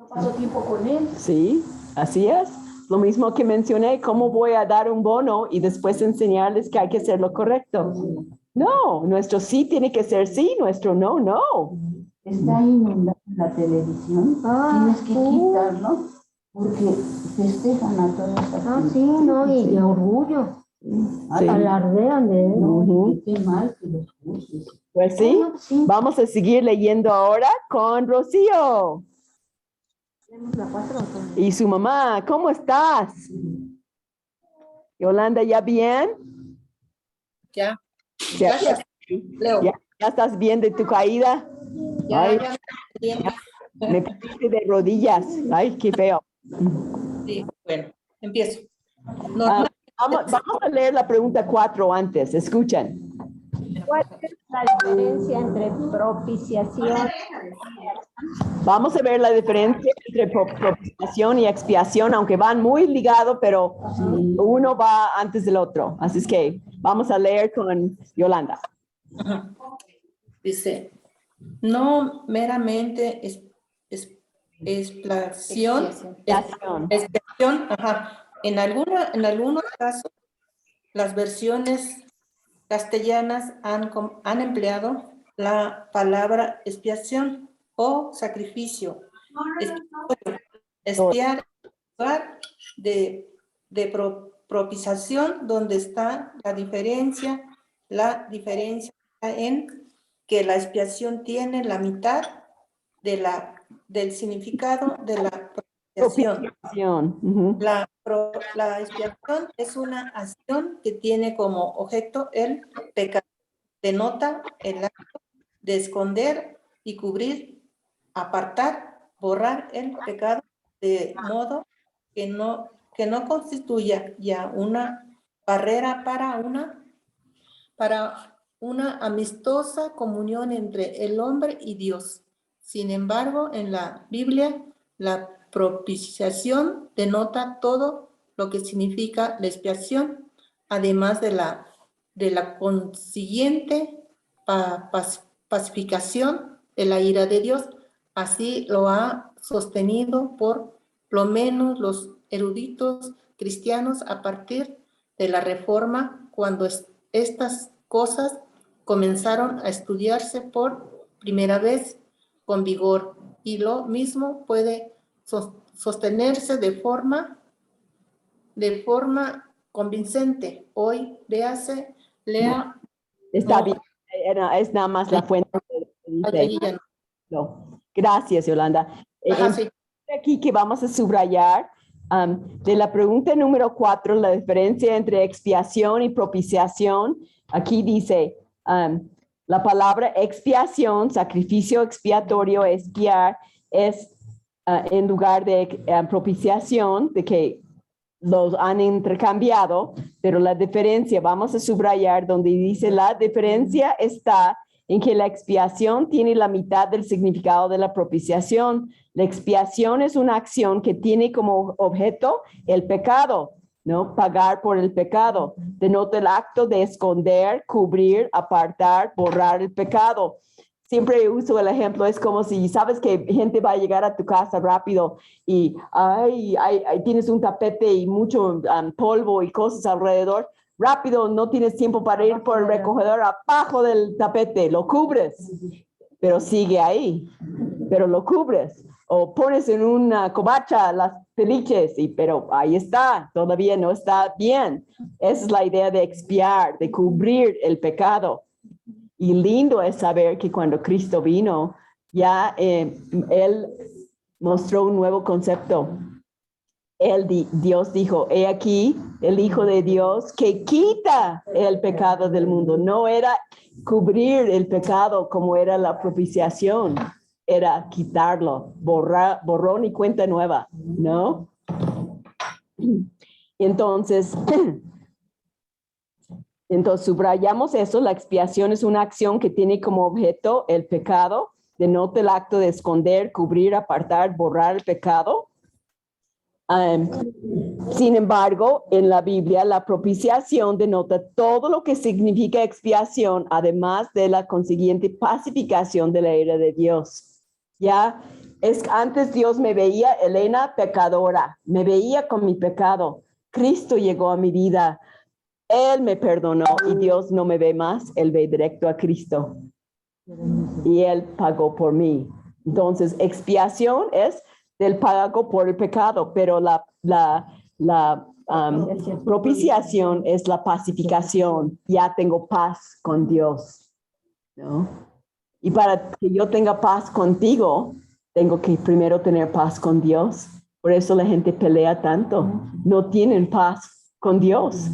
paso tiempo con él. Sí, así es. Lo mismo que mencioné, ¿cómo voy a dar un bono y después enseñarles que hay que hacer lo correcto? No, nuestro sí tiene que ser sí, nuestro no, no. Está inundando la televisión, tienes que quitarlo. Porque festejan a todas estas sí, no, y de orgullo. Sí. Alardean de él. Qué mal que los juzgues. Pues sí, vamos a seguir leyendo ahora con Rocío. Y su mamá, ¿cómo estás? Yolanda, ¿ya bien? Ya. ¿Ya, Gracias, Leo. ¿Ya estás bien de tu caída? Ay, Ya bien. me pusiste de rodillas. Ay, qué feo. Sí, bueno, empiezo. Vamos a leer la pregunta 4 antes. Escuchen. ¿Cuál es la diferencia entre propiciación? Vamos a ver la diferencia entre propiciación y expiación, aunque van muy ligados, pero uno va antes del otro. Así es que vamos a leer con Yolanda. Dice, no meramente expiación. En algunos casos, las versiones castellanas han empleado la palabra expiación o sacrificio. Expiar de propiciación, donde está la diferencia en que la expiación tiene la mitad del significado de la propiciación. La expiación es una acción que tiene como objeto el pecado. Denota el acto de esconder y cubrir, apartar, borrar el pecado de modo que no constituya ya una barrera para una amistosa comunión entre el hombre y Dios. Sin embargo, en la Biblia, la propiciación denota todo lo que significa la expiación, además de la consiguiente pacificación de la ira de Dios. Así lo ha sostenido por lo menos los eruditos cristianos a partir de la Reforma, cuando estas cosas comenzaron a estudiarse por primera vez con vigor, y lo mismo puede sostenerse de forma convincente. Hoy, lea. Está bien, es nada más la fuente. No. Gracias, Yolanda. Sí. Aquí que vamos a subrayar de la pregunta número 4, la diferencia entre expiación y propiciación. Aquí dice, La palabra expiación, sacrificio expiatorio, expiar, es en lugar de propiciación, de que los han intercambiado, pero la diferencia, vamos a subrayar donde dice la diferencia está en que la expiación tiene la mitad del significado de la propiciación. La expiación es una acción que tiene como objeto el pecado, ¿no? Pagar por el pecado. Denota el acto de esconder, cubrir, apartar, borrar el pecado. Siempre uso el ejemplo, es como si sabes que gente va a llegar a tu casa rápido y tienes un tapete y mucho polvo y cosas alrededor. Rápido, no tienes tiempo para ir por el recogedor abajo del tapete, lo cubres, pero sigue ahí, pero lo cubres. O pones en una covacha las peliches, pero ahí está, todavía no está bien. Esa es la idea de expiar, de cubrir el pecado. Y lindo es saber que cuando Cristo vino, ya Él mostró un nuevo concepto. Dios dijo, he aquí el Hijo de Dios que quita el pecado del mundo. No era cubrir el pecado como era la propiciación, era quitarlo, borrón y cuenta nueva, ¿no? Entonces subrayamos eso, la expiación es una acción que tiene como objeto el pecado, denota el acto de esconder, cubrir, apartar, borrar el pecado. Sin embargo, en la Biblia, la propiciación denota todo lo que significa expiación, además de la consiguiente pacificación de la ira de Dios. Ya, antes Dios me veía, Elena, pecadora, me veía con mi pecado. Cristo llegó a mi vida. Él me perdonó y Dios no me ve más, Él ve directo a Cristo. Y Él pagó por mí. Entonces, expiación es del pago por el pecado, pero la propiciación es la pacificación. Ya tengo paz con Dios, ¿no? Y para que yo tenga paz contigo, tengo que primero tener paz con Dios. Por eso la gente pelea tanto. No tienen paz con Dios.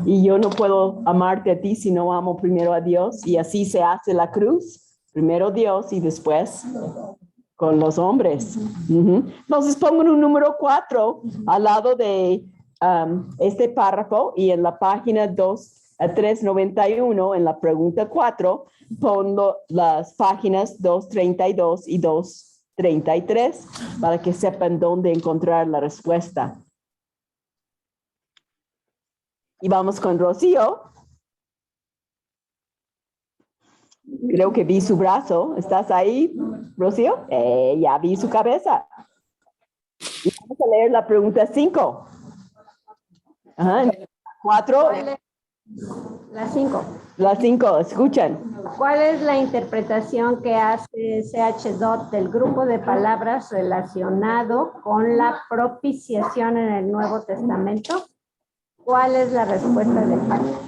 Y yo no puedo amarte a ti si no amo primero a Dios. Y así se hace la cruz. Primero Dios y después con los hombres. Entonces pongo un número 4 al lado de este párrafo y en la página 391, en la pregunta 4, pongo las páginas 232 y 233 para que sepan dónde encontrar la respuesta. Y vamos con Rocío. Creo que vi su brazo. ¿Estás ahí, Rocío? Ya vi su cabeza. Y vamos a leer la pregunta 5. Ajá. 4. La 5. La 5, escuchan. ¿Cuál es la interpretación que hace C.H. Dodd del grupo de palabras relacionado con la propiciación en el Nuevo Testamento? ¿Cuál es la respuesta de Pablo?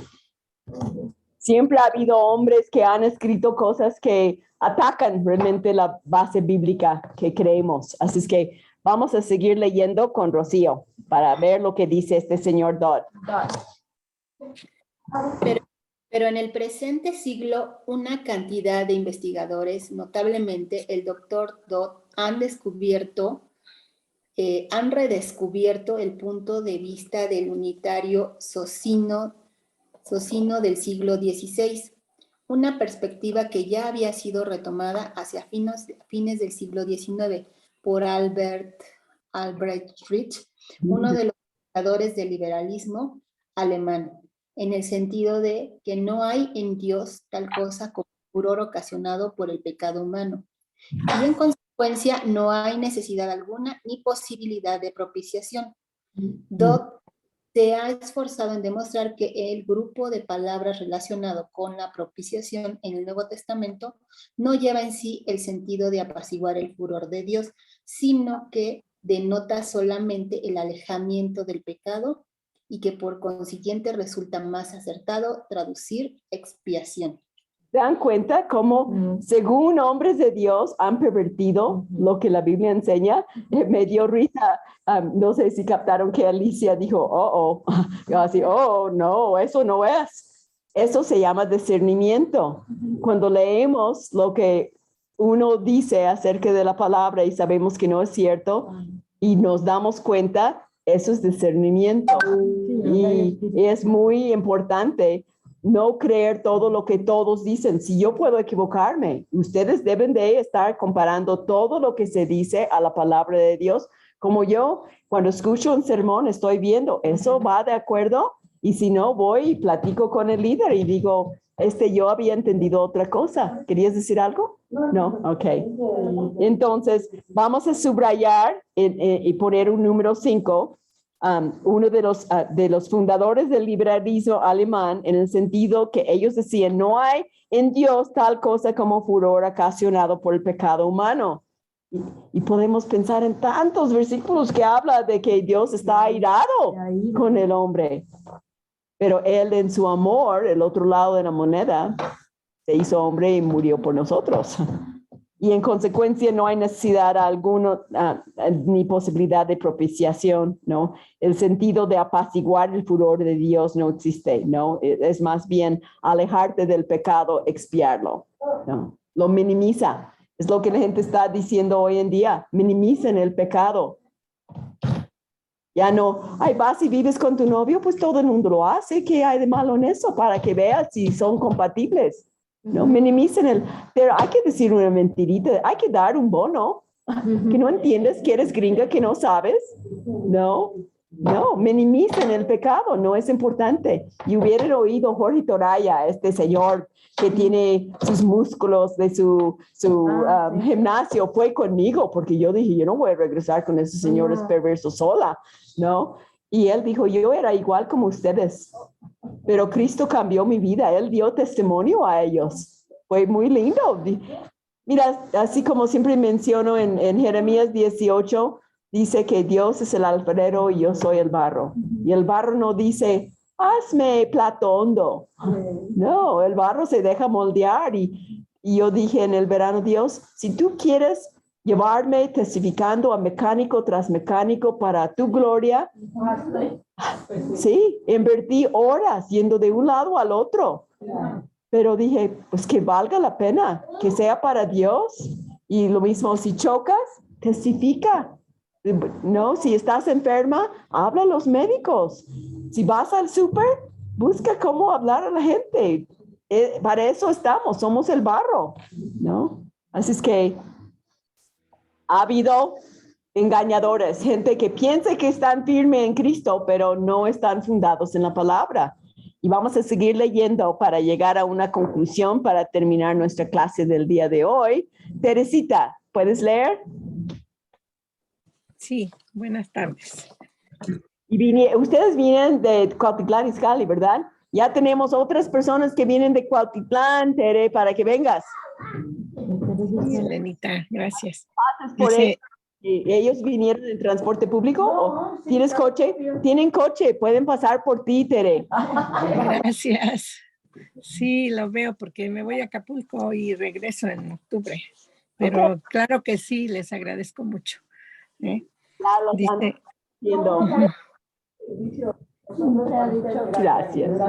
Siempre ha habido hombres que han escrito cosas que atacan realmente la base bíblica que creemos. Así es que vamos a seguir leyendo con Rocío para ver lo que dice este señor Dodd. Pero en el presente siglo, una cantidad de investigadores, notablemente el doctor Dodd, han redescubierto el punto de vista del unitario socino del siglo XVI, una perspectiva que ya había sido retomada hacia fines del siglo XIX por Albrecht Rich, uno de los fundadores del liberalismo alemán, en el sentido de que no hay en Dios tal cosa como furor ocasionado por el pecado humano, y en consecuencia no hay necesidad alguna ni posibilidad de propiciación. Dodd se ha esforzado en demostrar que el grupo de palabras relacionado con la propiciación en el Nuevo Testamento no lleva en sí el sentido de apaciguar el furor de Dios, sino que denota solamente el alejamiento del pecado y que por consiguiente resulta más acertado traducir expiación. ¿Se dan cuenta cómo, según hombres de Dios, han pervertido lo que la Biblia enseña? Me dio risa. No sé si captaron que Alicia dijo, así, no, eso no es. Eso se llama discernimiento. Cuando leemos lo que uno dice acerca de la palabra y sabemos que no es cierto y nos damos cuenta, eso es discernimiento. Y es muy importante no creer todo lo que todos dicen. Si yo puedo equivocarme, ustedes deben de estar comparando todo lo que se dice a la palabra de Dios. Como yo, cuando escucho un sermón, estoy viendo, ¿eso va de acuerdo? Y si no, voy y platico con el líder y digo, yo había entendido otra cosa. ¿Querías decir algo? No, ok. Entonces, vamos a subrayar y poner un número 5. Uno de los fundadores del liberalismo alemán, en el sentido que ellos decían, no hay en Dios tal cosa como furor ocasionado por el pecado humano. Y podemos pensar en tantos versículos que habla de que Dios está airado con el hombre. Pero Él en su amor, el otro lado de la moneda, se hizo hombre y murió por nosotros. Y en consecuencia no hay necesidad alguna ni posibilidad de propiciación, ¿no? El sentido de apaciguar el furor de Dios no existe, ¿no? Es más bien alejarte del pecado, expiarlo, ¿no? Lo minimiza. Es lo que la gente está diciendo hoy en día. Minimicen el pecado. Ya no, ay, vas y vives con tu novio, pues todo el mundo lo hace. ¿Qué hay de malo en eso? Para que veas si son compatibles. No minimicen pero hay que decir una mentirita, hay que dar un bono, que no entiendes, que eres gringa, que no sabes. No, minimicen el pecado, no es importante. Y hubieran oído Jorge Toraya, este señor que tiene sus músculos de su gimnasio, fue conmigo, porque yo dije, yo no voy a regresar con esos señores perversos sola, ¿no? Y él dijo, yo era igual como ustedes, pero Cristo cambió mi vida. Él dio testimonio a ellos. Fue muy lindo. Mira, así como siempre menciono en Jeremías 18, dice que Dios es el alfarero y yo soy el barro. Y el barro no dice, hazme plato hondo. No, el barro se deja moldear. Y yo dije en el verano, Dios, si tú quieres llevarme testificando a mecánico tras mecánico para tu gloria, sí, invertí horas yendo de un lado al otro, pero dije, pues que valga la pena, que sea para Dios. Y lo mismo, si chocas, testifica. No, si estás enferma, habla a los médicos. Si vas al súper, busca cómo hablar a la gente. Para eso estamos, somos el barro, ¿no? Así es que ha habido engañadores, gente que piensa que están firmes en Cristo, pero no están fundados en la palabra. Y vamos a seguir leyendo para llegar a una conclusión para terminar nuestra clase del día de hoy. Teresita, ¿puedes leer? Sí, buenas tardes. Y ustedes vienen de Cuautitlán Izcalli, ¿verdad? Ya tenemos otras personas que vienen de Cuautitlán, Tere, para que vengas. Sí, Elenita, gracias. Por ¿Ellos vinieron en transporte público? ¿O ¿tienes coche? Tienen coche, pueden pasar por ti, Tere. Gracias. Sí, lo veo porque me voy a Acapulco y regreso en octubre. Pero claro que sí, les agradezco mucho. Dice, gracias.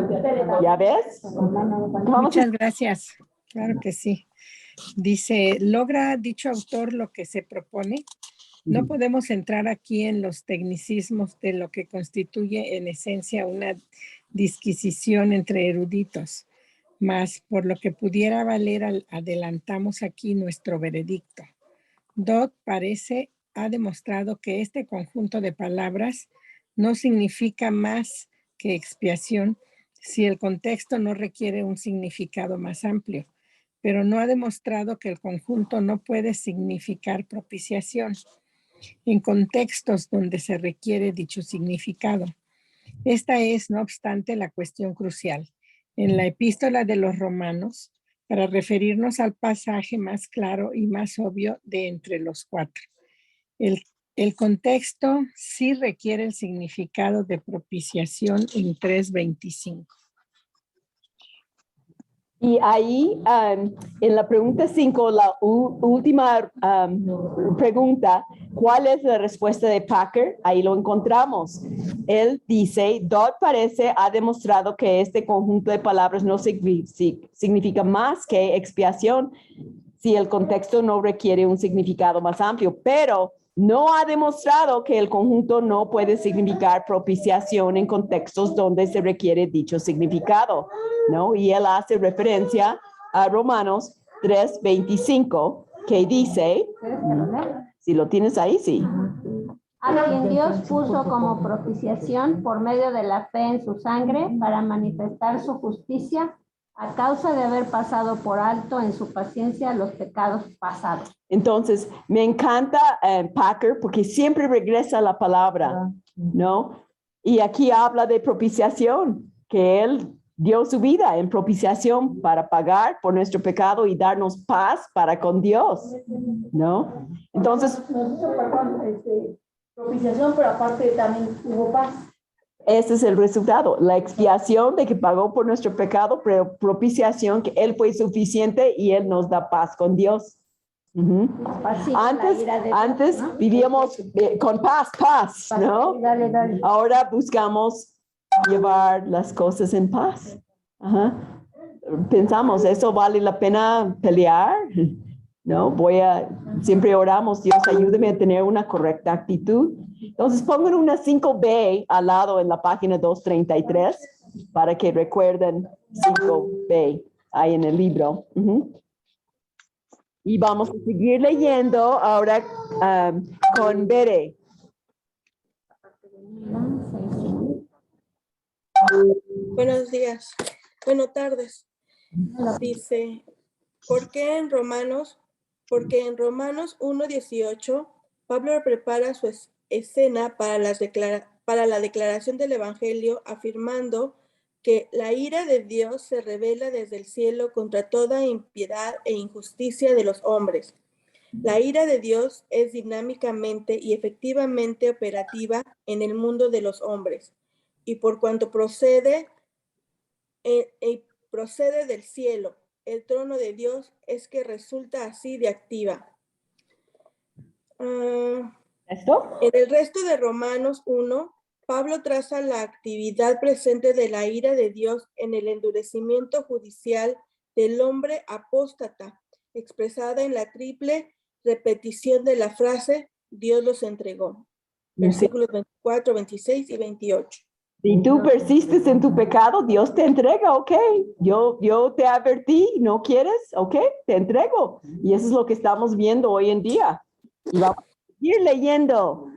¿Ya ves? Muchas gracias. Claro que sí. Dice, ¿logra dicho autor lo que se propone? No podemos entrar aquí en los tecnicismos de lo que constituye en esencia una disquisición entre eruditos, mas por lo que pudiera valer adelantamos aquí nuestro veredicto. Dodd ha demostrado que este conjunto de palabras no significa más que expiación si el contexto no requiere un significado más amplio, pero no ha demostrado que el conjunto no puede significar propiciación en contextos donde se requiere dicho significado. Esta es, no obstante, la cuestión crucial. En la epístola de los Romanos, para referirnos al pasaje más claro y más obvio de entre los cuatro. El contexto sí requiere el significado de propiciación en 3:25. Y ahí, en la pregunta 5, la última pregunta, ¿cuál es la respuesta de Packer? Ahí lo encontramos. Él dice, Dodd parece ha demostrado que este conjunto de palabras no significa más que expiación si el contexto no requiere un significado más amplio, pero no ha demostrado que el conjunto no puede significar propiciación en contextos donde se requiere dicho significado, ¿no? Y él hace referencia a Romanos 3:25, que dice, si lo tienes ahí, sí. A quien Dios puso como propiciación por medio de la fe en su sangre para manifestar su justicia a causa de haber pasado por alto en su paciencia los pecados pasados. Entonces, me encanta Packer porque siempre regresa a la palabra, ¿no? Y aquí habla de propiciación, que él dio su vida en propiciación para pagar por nuestro pecado y darnos paz para con Dios, ¿no? Entonces, propiciación, pero aparte también hubo paz. ese es el resultado, la expiación de que pagó por nuestro pecado, pero propiciación que Él fue suficiente y Él nos da paz con Dios. Antes vivíamos con paz, ¿no? Ahora buscamos llevar las cosas en paz. Pensamos, ¿eso vale la pena pelear? ¿No? Siempre oramos, Dios, ayúdame a tener una correcta actitud. Entonces pongan una 5B al lado en la página 233 para que recuerden 5B ahí en el libro. Y vamos a seguir leyendo ahora con Bere. Buenos días. Buenas tardes. Dice, porque en Romanos 1:18, Pablo prepara su escena para la declaración del Evangelio, afirmando que la ira de Dios se revela desde el cielo contra toda impiedad e injusticia de los hombres. La ira de Dios es dinámicamente y efectivamente operativa en el mundo de los hombres, y por cuanto procede del cielo, el trono de Dios, es que resulta así de activa. ¿Esto? En el resto de Romanos 1, Pablo traza la actividad presente de la ira de Dios en el endurecimiento judicial del hombre apóstata, expresada en la triple repetición de la frase Dios los entregó. Versículos 24, 26 y 28. Si tú persistes en tu pecado, Dios te entrega, ok. Yo te advertí, ¿no quieres? Ok, te entrego. Y eso es lo que estamos viendo hoy en día. Y vamos a seguir leyendo.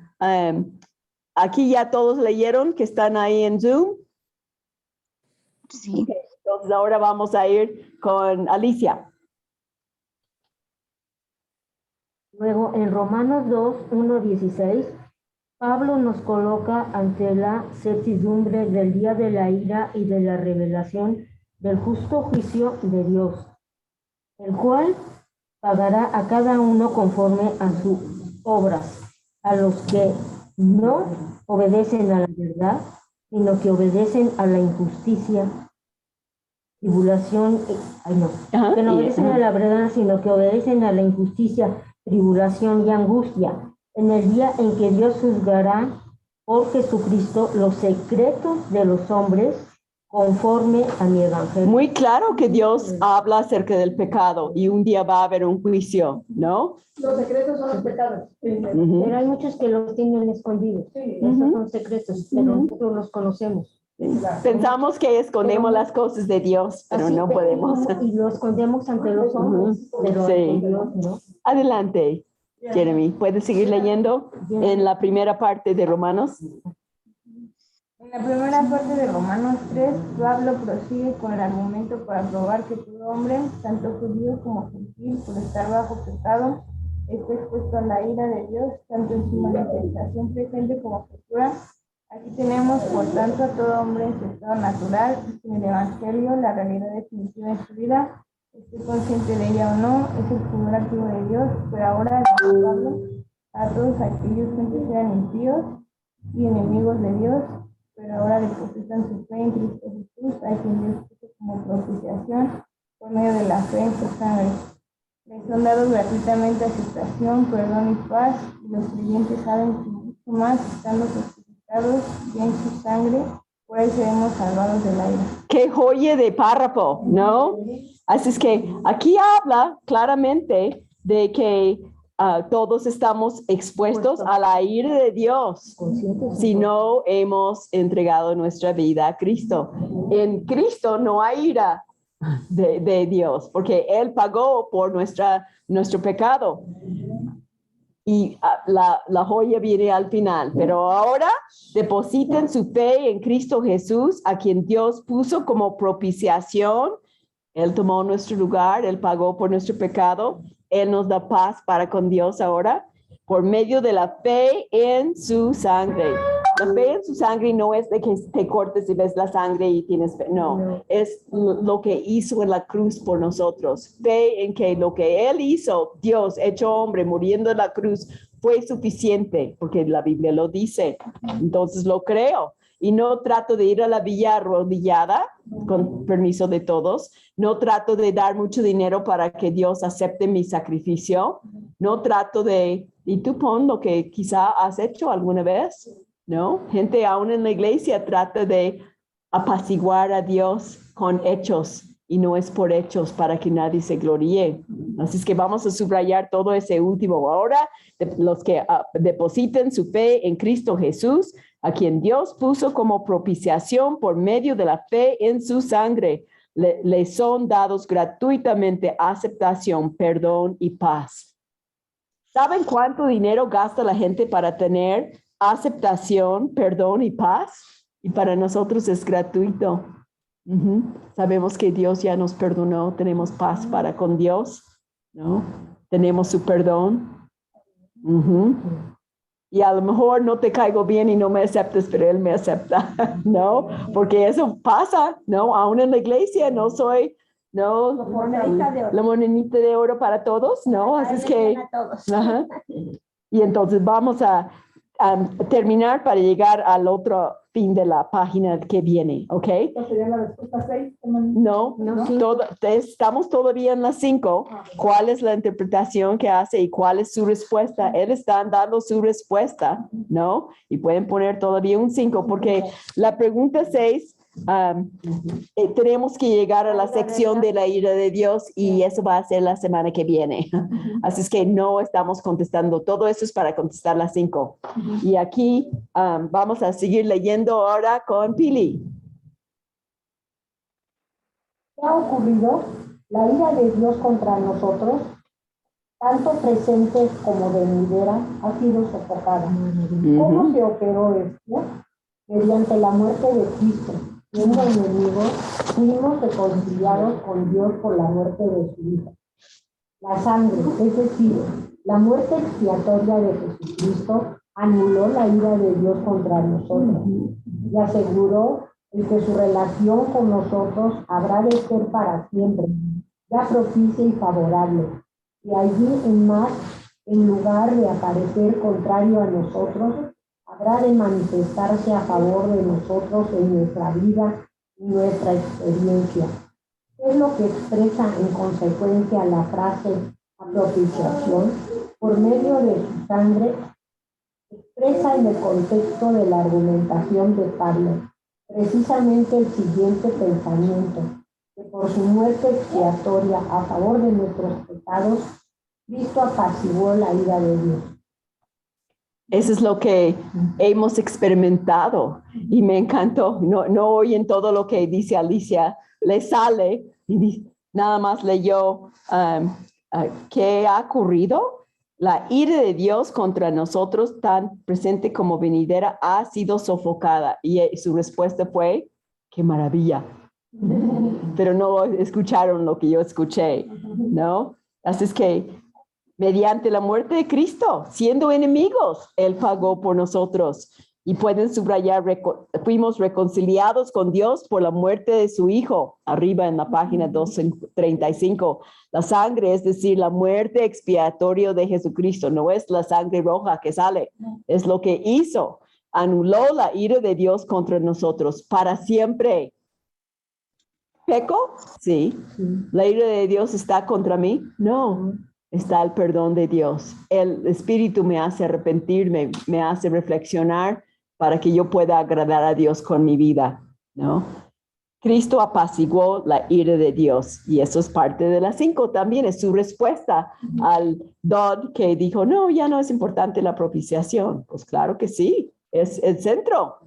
Aquí ya todos leyeron que están ahí en Zoom. Sí. Okay, entonces ahora vamos a ir con Alicia. Luego, en Romanos 2:1-16, Pablo nos coloca ante la certidumbre del día de la ira y de la revelación del justo juicio de Dios, el cual pagará a cada uno conforme a sus obras, a los que no obedecen a la verdad, sino que obedecen a la injusticia, tribulación, que no obedecen a la verdad, sino que obedecen a la injusticia, tribulación y angustia, en el día en que Dios juzgará por Jesucristo los secretos de los hombres conforme a mi evangelio. Muy claro que Dios habla acerca del pecado y un día va a haber un juicio, ¿no? Los secretos son los pecados. Pero hay muchos que los tienen escondidos. Esos son secretos, pero nosotros los conocemos. Pensamos que escondemos las cosas de Dios, pero no podemos. Y lo escondemos ante los hombres, pero ante Dios no. Adelante, Jeremy. ¿Puedes seguir leyendo en la primera parte de Romanos? En la primera parte de Romanos 3, Pablo prosigue con el argumento para probar que todo hombre, tanto judío como gentil, por estar bajo pecado, está expuesto a la ira de Dios, tanto en su manifestación presente como futura. Aquí tenemos, por tanto, a todo hombre en su estado natural, en el Evangelio, la realidad definitiva en su vida, esté consciente de ella o no, es el primer activo de Dios, pero ahora, Pablo, a todos aquellos que antes eran impíos y enemigos de Dios, pero ahora depositan su fe en Cristo Jesús, a quien Dios puso como propiciación por medio de la fe en su sangre. Les son dados gratuitamente aceptación, perdón y paz, y los creyentes saben que mucho más, estando justificados ya en su sangre, por ahí seremos salvados del aire. Qué joya de párrafo, ¿no? Así es que aquí habla claramente de que todos estamos expuestos a la ira de Dios si no hemos entregado nuestra vida a Cristo. En Cristo no hay ira de Dios, porque Él pagó por nuestro pecado. Y la joya viene al final. Pero ahora depositen su fe en Cristo Jesús, a quien Dios puso como propiciación. Él tomó nuestro lugar, Él pagó por nuestro pecado. Él nos da paz para con Dios ahora por medio de la fe en su sangre. La fe en su sangre no es de que te cortes y ves la sangre y tienes fe. No, es lo que hizo en la cruz por nosotros. Fe en que lo que Él hizo, Dios hecho hombre, muriendo en la cruz, fue suficiente, porque la Biblia lo dice. Entonces lo creo. Y no trato de ir a la villa arrodillada, con permiso de todos. No trato de dar mucho dinero para que Dios acepte mi sacrificio. No trato de, y tú pon lo que quizá has hecho alguna vez, ¿no? Gente aún en la iglesia trata de apaciguar a Dios con hechos y no es por hechos para que nadie se gloríe. Así es que vamos a subrayar todo ese último. Ahora, los que depositen su fe en Cristo Jesús, a quien Dios puso como propiciación por medio de la fe en su sangre, le son dados gratuitamente aceptación, perdón y paz. ¿Saben cuánto dinero gasta la gente para tener aceptación, perdón y paz? Y para nosotros es gratuito. Sabemos que Dios ya nos perdonó, tenemos paz para con Dios, ¿no? Tenemos su perdón. Y a lo mejor no te caigo bien y no me aceptas, pero Él me acepta, ¿no? Porque eso pasa, ¿no? Aún en la iglesia no soy, ¿no? La monedita de oro para todos, ¿no? Así es que... Ajá. Y entonces vamos a terminar para llegar al otro fin de la página que viene, ¿ok? ¿Sería la respuesta 6? No, estamos todavía en las 5. ¿Cuál es la interpretación que hace y cuál es su respuesta? Él está dando su respuesta, ¿no? Y pueden poner todavía un 5 porque la pregunta 6, tenemos que llegar a la sección de la ira de Dios y eso va a ser la semana que viene. Así es que no estamos contestando. Todo eso es para contestar las 5. Y aquí vamos a seguir leyendo ahora con Pili. ¿Qué ha ocurrido? La ira de Dios contra nosotros, tanto presente como venidera, ha sido sofocada. ¿Cómo se operó esto? Mediante la muerte de Cristo. Siendo enemigos, fuimos reconciliados con Dios por la muerte de su Hijo. La sangre, es decir, la muerte expiatoria de Jesucristo, anuló la ira de Dios contra nosotros y aseguró el que su relación con nosotros habrá de ser para siempre, ya propicia y favorable. Y allí en más, en lugar de aparecer contrario a nosotros, habrá de manifestarse a favor de nosotros en nuestra vida y nuestra experiencia. ¿Qué es lo que expresa en consecuencia la frase propiciación? Por medio de su sangre, expresa en el contexto de la argumentación de Pablo precisamente el siguiente pensamiento, que por su muerte expiatoria a favor de nuestros pecados, Cristo apaciguó la ira de Dios. Eso es lo que hemos experimentado y me encantó. No oyen todo lo que dice Alicia, le sale y nada más leyó qué ha ocurrido. La ira de Dios contra nosotros, tan presente como venidera, ha sido sofocada. Y su respuesta fue, qué maravilla. Pero no escucharon lo que yo escuché, ¿no? Así es que mediante la muerte de Cristo, siendo enemigos, Él pagó por nosotros. Y pueden subrayar, fuimos reconciliados con Dios por la muerte de su Hijo, arriba en la página 235. La sangre, es decir, la muerte expiatoria de Jesucristo, no es la sangre roja que sale, es lo que hizo. Anuló la ira de Dios contra nosotros para siempre. peco? Sí. ¿La ira de Dios está contra mí? No. Está el perdón de Dios. El Espíritu me hace arrepentirme, me hace reflexionar para que yo pueda agradar a Dios con mi vida, ¿no? Cristo apaciguó la ira de Dios y eso es parte de las 5 también, es su respuesta al Dodd que dijo, no, ya no es importante la propiciación. Pues claro que sí, es el centro.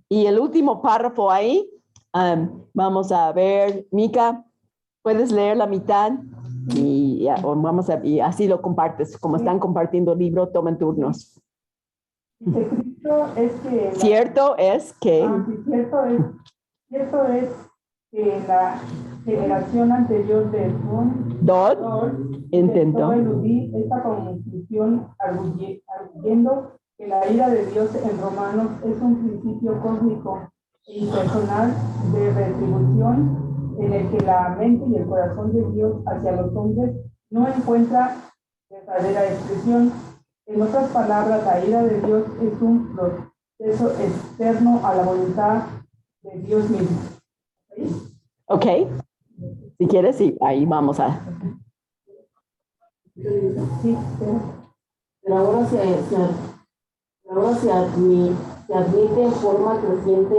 Y el último párrafo ahí, vamos a ver, Mica, ¿puedes leer la mitad? Y y así lo compartes, como están compartiendo el libro, tomen turnos. Cierto es que Cierto es que la generación anterior de Dodd intentó eludir esta conclusión arguyendo que la ira de Dios en Romanos es un principio cósmico e impersonal de retribución en el que la mente y el corazón de Dios hacia los hombres no encuentra verdadera expresión. En otras palabras, la ira de Dios es un proceso externo a la voluntad de Dios mismo. Ok. Si quieres, sí, ahí vamos a... Sí, pero ahora se admite en forma creciente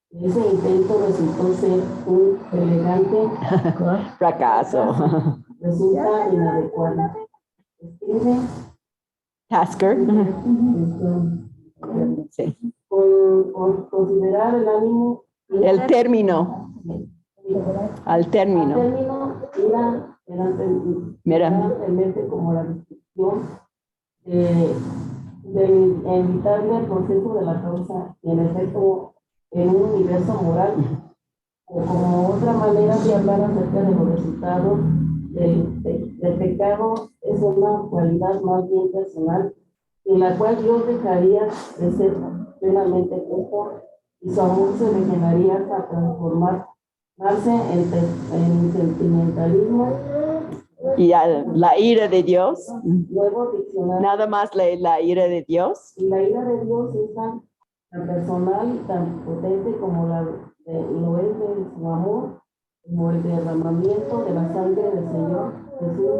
que ese intento resultó ser un elegante fracaso. Resulta inadecuado. Escribe Tasker. Sí. Considerar el ánimo. El término. Al término. Meramente como la descripción del inevitable proceso de la causa y en efecto en un universo moral, o como otra manera de hablar acerca de los resultados del pecado, es una cualidad más bien personal en la cual Dios dejaría de ser plenamente justo y su amor se degeneraría hasta transformarse en sentimentalismo Y la ira de Dios. Nada más la ira de Dios. Y la ira de Dios es tan personal y tan potente como lo es de su amor, como el derramamiento de la sangre del Señor Jesús,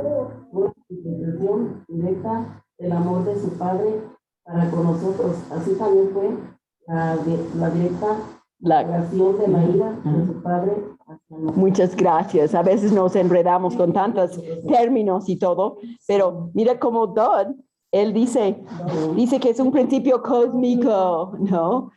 una manifestación directa del amor de su Padre para con nosotros. Así también fue la directa relación de la ira de su Padre. Muchas gracias. A veces nos enredamos con tantos términos y todo, pero mira cómo Dodd, él dice que es un principio cósmico, ¿no?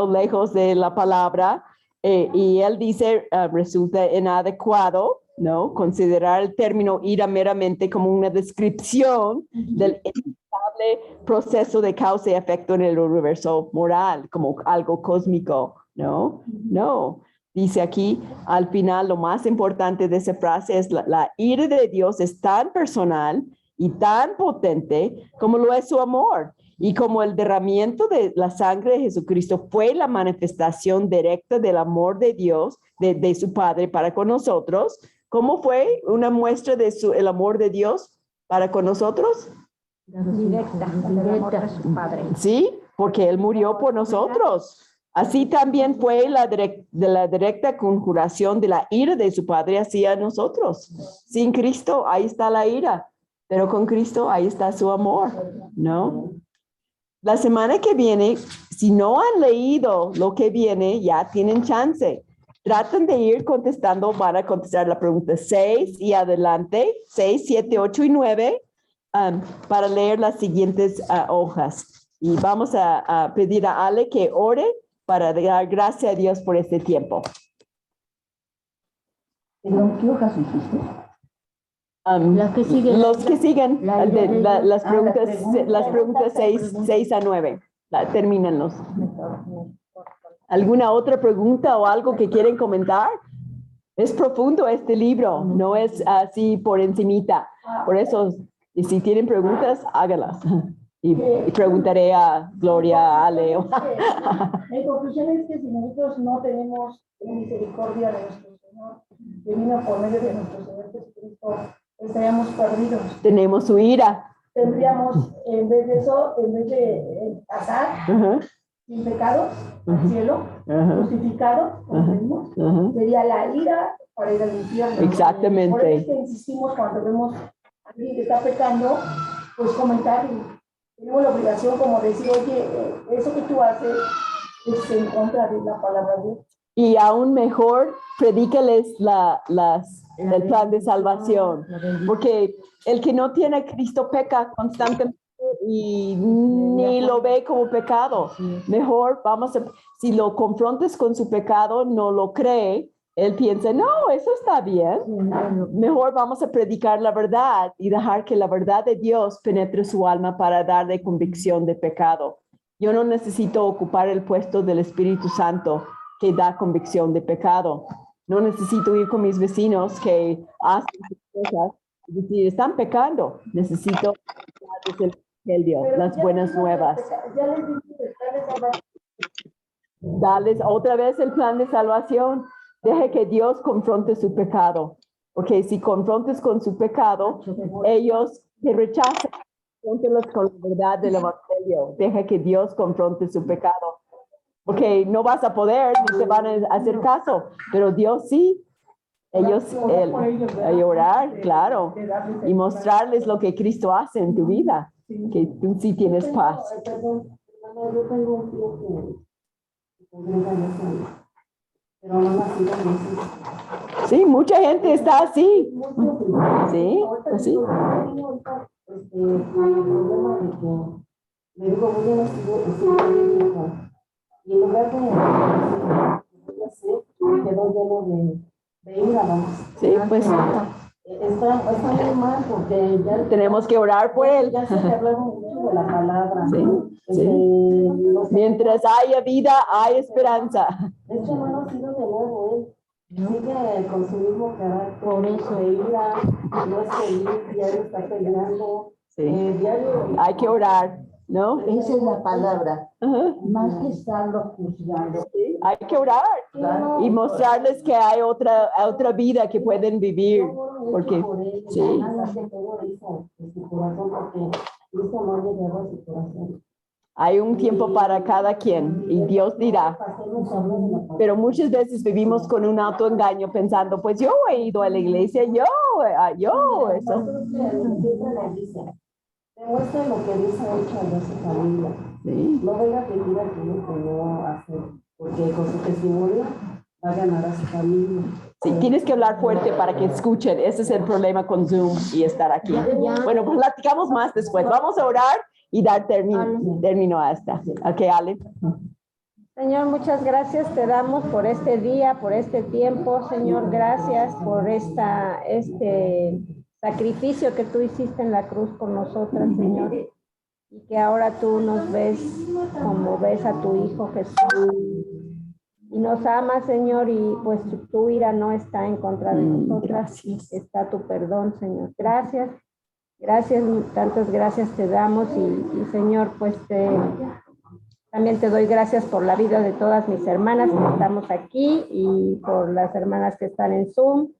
Lejos de la palabra. Y él dice, resulta inadecuado, ¿no? Considerar el término ira meramente como una descripción del inevitable proceso de causa y efecto en el universo moral, como algo cósmico, ¿no? No. Dice aquí, al final, lo más importante de esa frase es la ira de Dios es tan personal y tan potente como lo es su amor. Y como el derramamiento de la sangre de Jesucristo fue la manifestación directa del amor de Dios, de su Padre para con nosotros, ¿cómo fue una muestra de el amor de Dios para con nosotros? Directa, el amor de su Padre. Sí, porque Él murió por nosotros. Así también fue la directa conjuración de la ira de su Padre hacia nosotros. Sin Cristo, ahí está la ira, pero con Cristo, ahí está su amor, ¿no? La semana que viene, si no han leído lo que viene, ya tienen chance. Traten de ir contestando, van a contestar la pregunta 6 y adelante, 6, 7, 8 y 9, para leer las siguientes hojas. Y vamos a pedir a Ale que ore para dar gracias a Dios por este tiempo. ¿Qué hojas dijiste? Los que siguen, las preguntas 6 a 9. Termínenlos. ¿Alguna otra pregunta o algo que quieren comentar? Es profundo este libro, no es así por encimita. Por eso, y si tienen preguntas, háganlas. Y preguntaré a Gloria, a Ale. En conclusión es que si nosotros no tenemos misericordia de nuestro Señor, que vino por medio de nuestro Señor Jesucristo, estaríamos perdidos. Tenemos su ira. Tendríamos, en vez de eso, en vez de pasar sin pecados al cielo, justificado, como decimos, sería la ira para ir al infierno. Exactamente. Por eso es que insistimos cuando vemos a alguien que está pecando, pues comentar. Tenemos la obligación como decir, oye, eso que tú haces es en contra de la palabra de Dios. Y aún mejor, predícales el plan de salvación. Porque el que no tiene a Cristo peca constantemente y ni lo ve como pecado. Mejor si lo confrontes con su pecado, no lo cree. Él piensa, no, eso está bien. Mejor vamos a predicar la verdad y dejar que la verdad de Dios penetre su alma para darle convicción de pecado. Yo no necesito ocupar el puesto del Espíritu Santo que da convicción de pecado. No necesito ir con mis vecinos que hacen cosas y decir, están pecando. Necesito darles el evangelio, las buenas nuevas. Ya les dije el plan de salvación. Darles otra vez el plan de salvación. Deje que Dios confronte su pecado. Porque si confrontes con su pecado, ellos te rechazan. Confróntelos con la verdad del evangelio. Deja que Dios confronte su pecado. Porque no vas a poder, ni te van a hacer caso. Pero Dios sí. Ellos, a orar, claro. Y mostrarles lo que Cristo hace en tu vida. Que tú sí tienes paz. Yo tengo un tío que congrega ya sabe, pero no nacido en Jesús. Sí, mucha gente está así. Sí, así. El problema de que me dijo, voy a nacido y en lugar de voy a hacer, quedó lleno de ira, vamos. Sí, pues. Está muy mal porque ya tenemos que orar por él. Ya se hablaron mucho de la palabra. Sí, sí. Mientras haya vida, hay esperanza. Es que no ha sido de nuevo, sigue con su mismo carácter. Por eso ira, no es feliz, diario está peleando. Sí. Diario. Hay que orar, ¿no? Esa es la palabra. Más que estarlo juzgando. Sí. Hay que orar y mostrarles que hay otra vida que pueden vivir. Porque sí. Hay un tiempo para cada quien y Dios dirá. Pero muchas veces vivimos con un autoengaño pensando, pues yo he ido a la iglesia, yo, eso. Demuestra lo que dice hecho de su familia. Sí. No venga a pedir a quien no hacer, porque con su testimonio va a ganar a su familia. Sí, tienes que hablar fuerte para que escuchen. Ese es el problema con Zoom y estar aquí. Bueno, pues platicamos más después. Vamos a orar y dar término a esta. Ok, Ale. Señor, muchas gracias te damos por este día, por este tiempo. Señor, gracias por este sacrificio que tú hiciste en la cruz por nosotras, Señor. Y que ahora tú nos ves como ves a tu Hijo Jesús. Y nos amas, Señor, y pues tu ira no está en contra de nosotras. Gracias. Está tu perdón, Señor. Gracias. Gracias, tantas gracias te damos. Y Señor, pues también te doy gracias por la vida de todas mis hermanas que estamos aquí y por las hermanas que están en Zoom,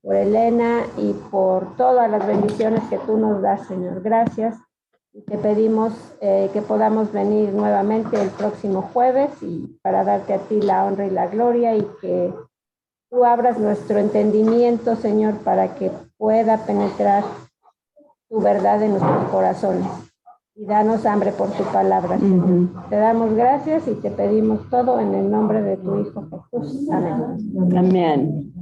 por Elena y por todas las bendiciones que tú nos das, Señor. Gracias. Y te pedimos que podamos venir nuevamente el próximo jueves y para darte a ti la honra y la gloria y que tú abras nuestro entendimiento, Señor, para que pueda penetrar tu verdad en nuestros corazones. Y danos hambre por tu palabra, Señor. Te damos gracias y te pedimos todo en el nombre de tu Hijo Jesús. Amén. Amén.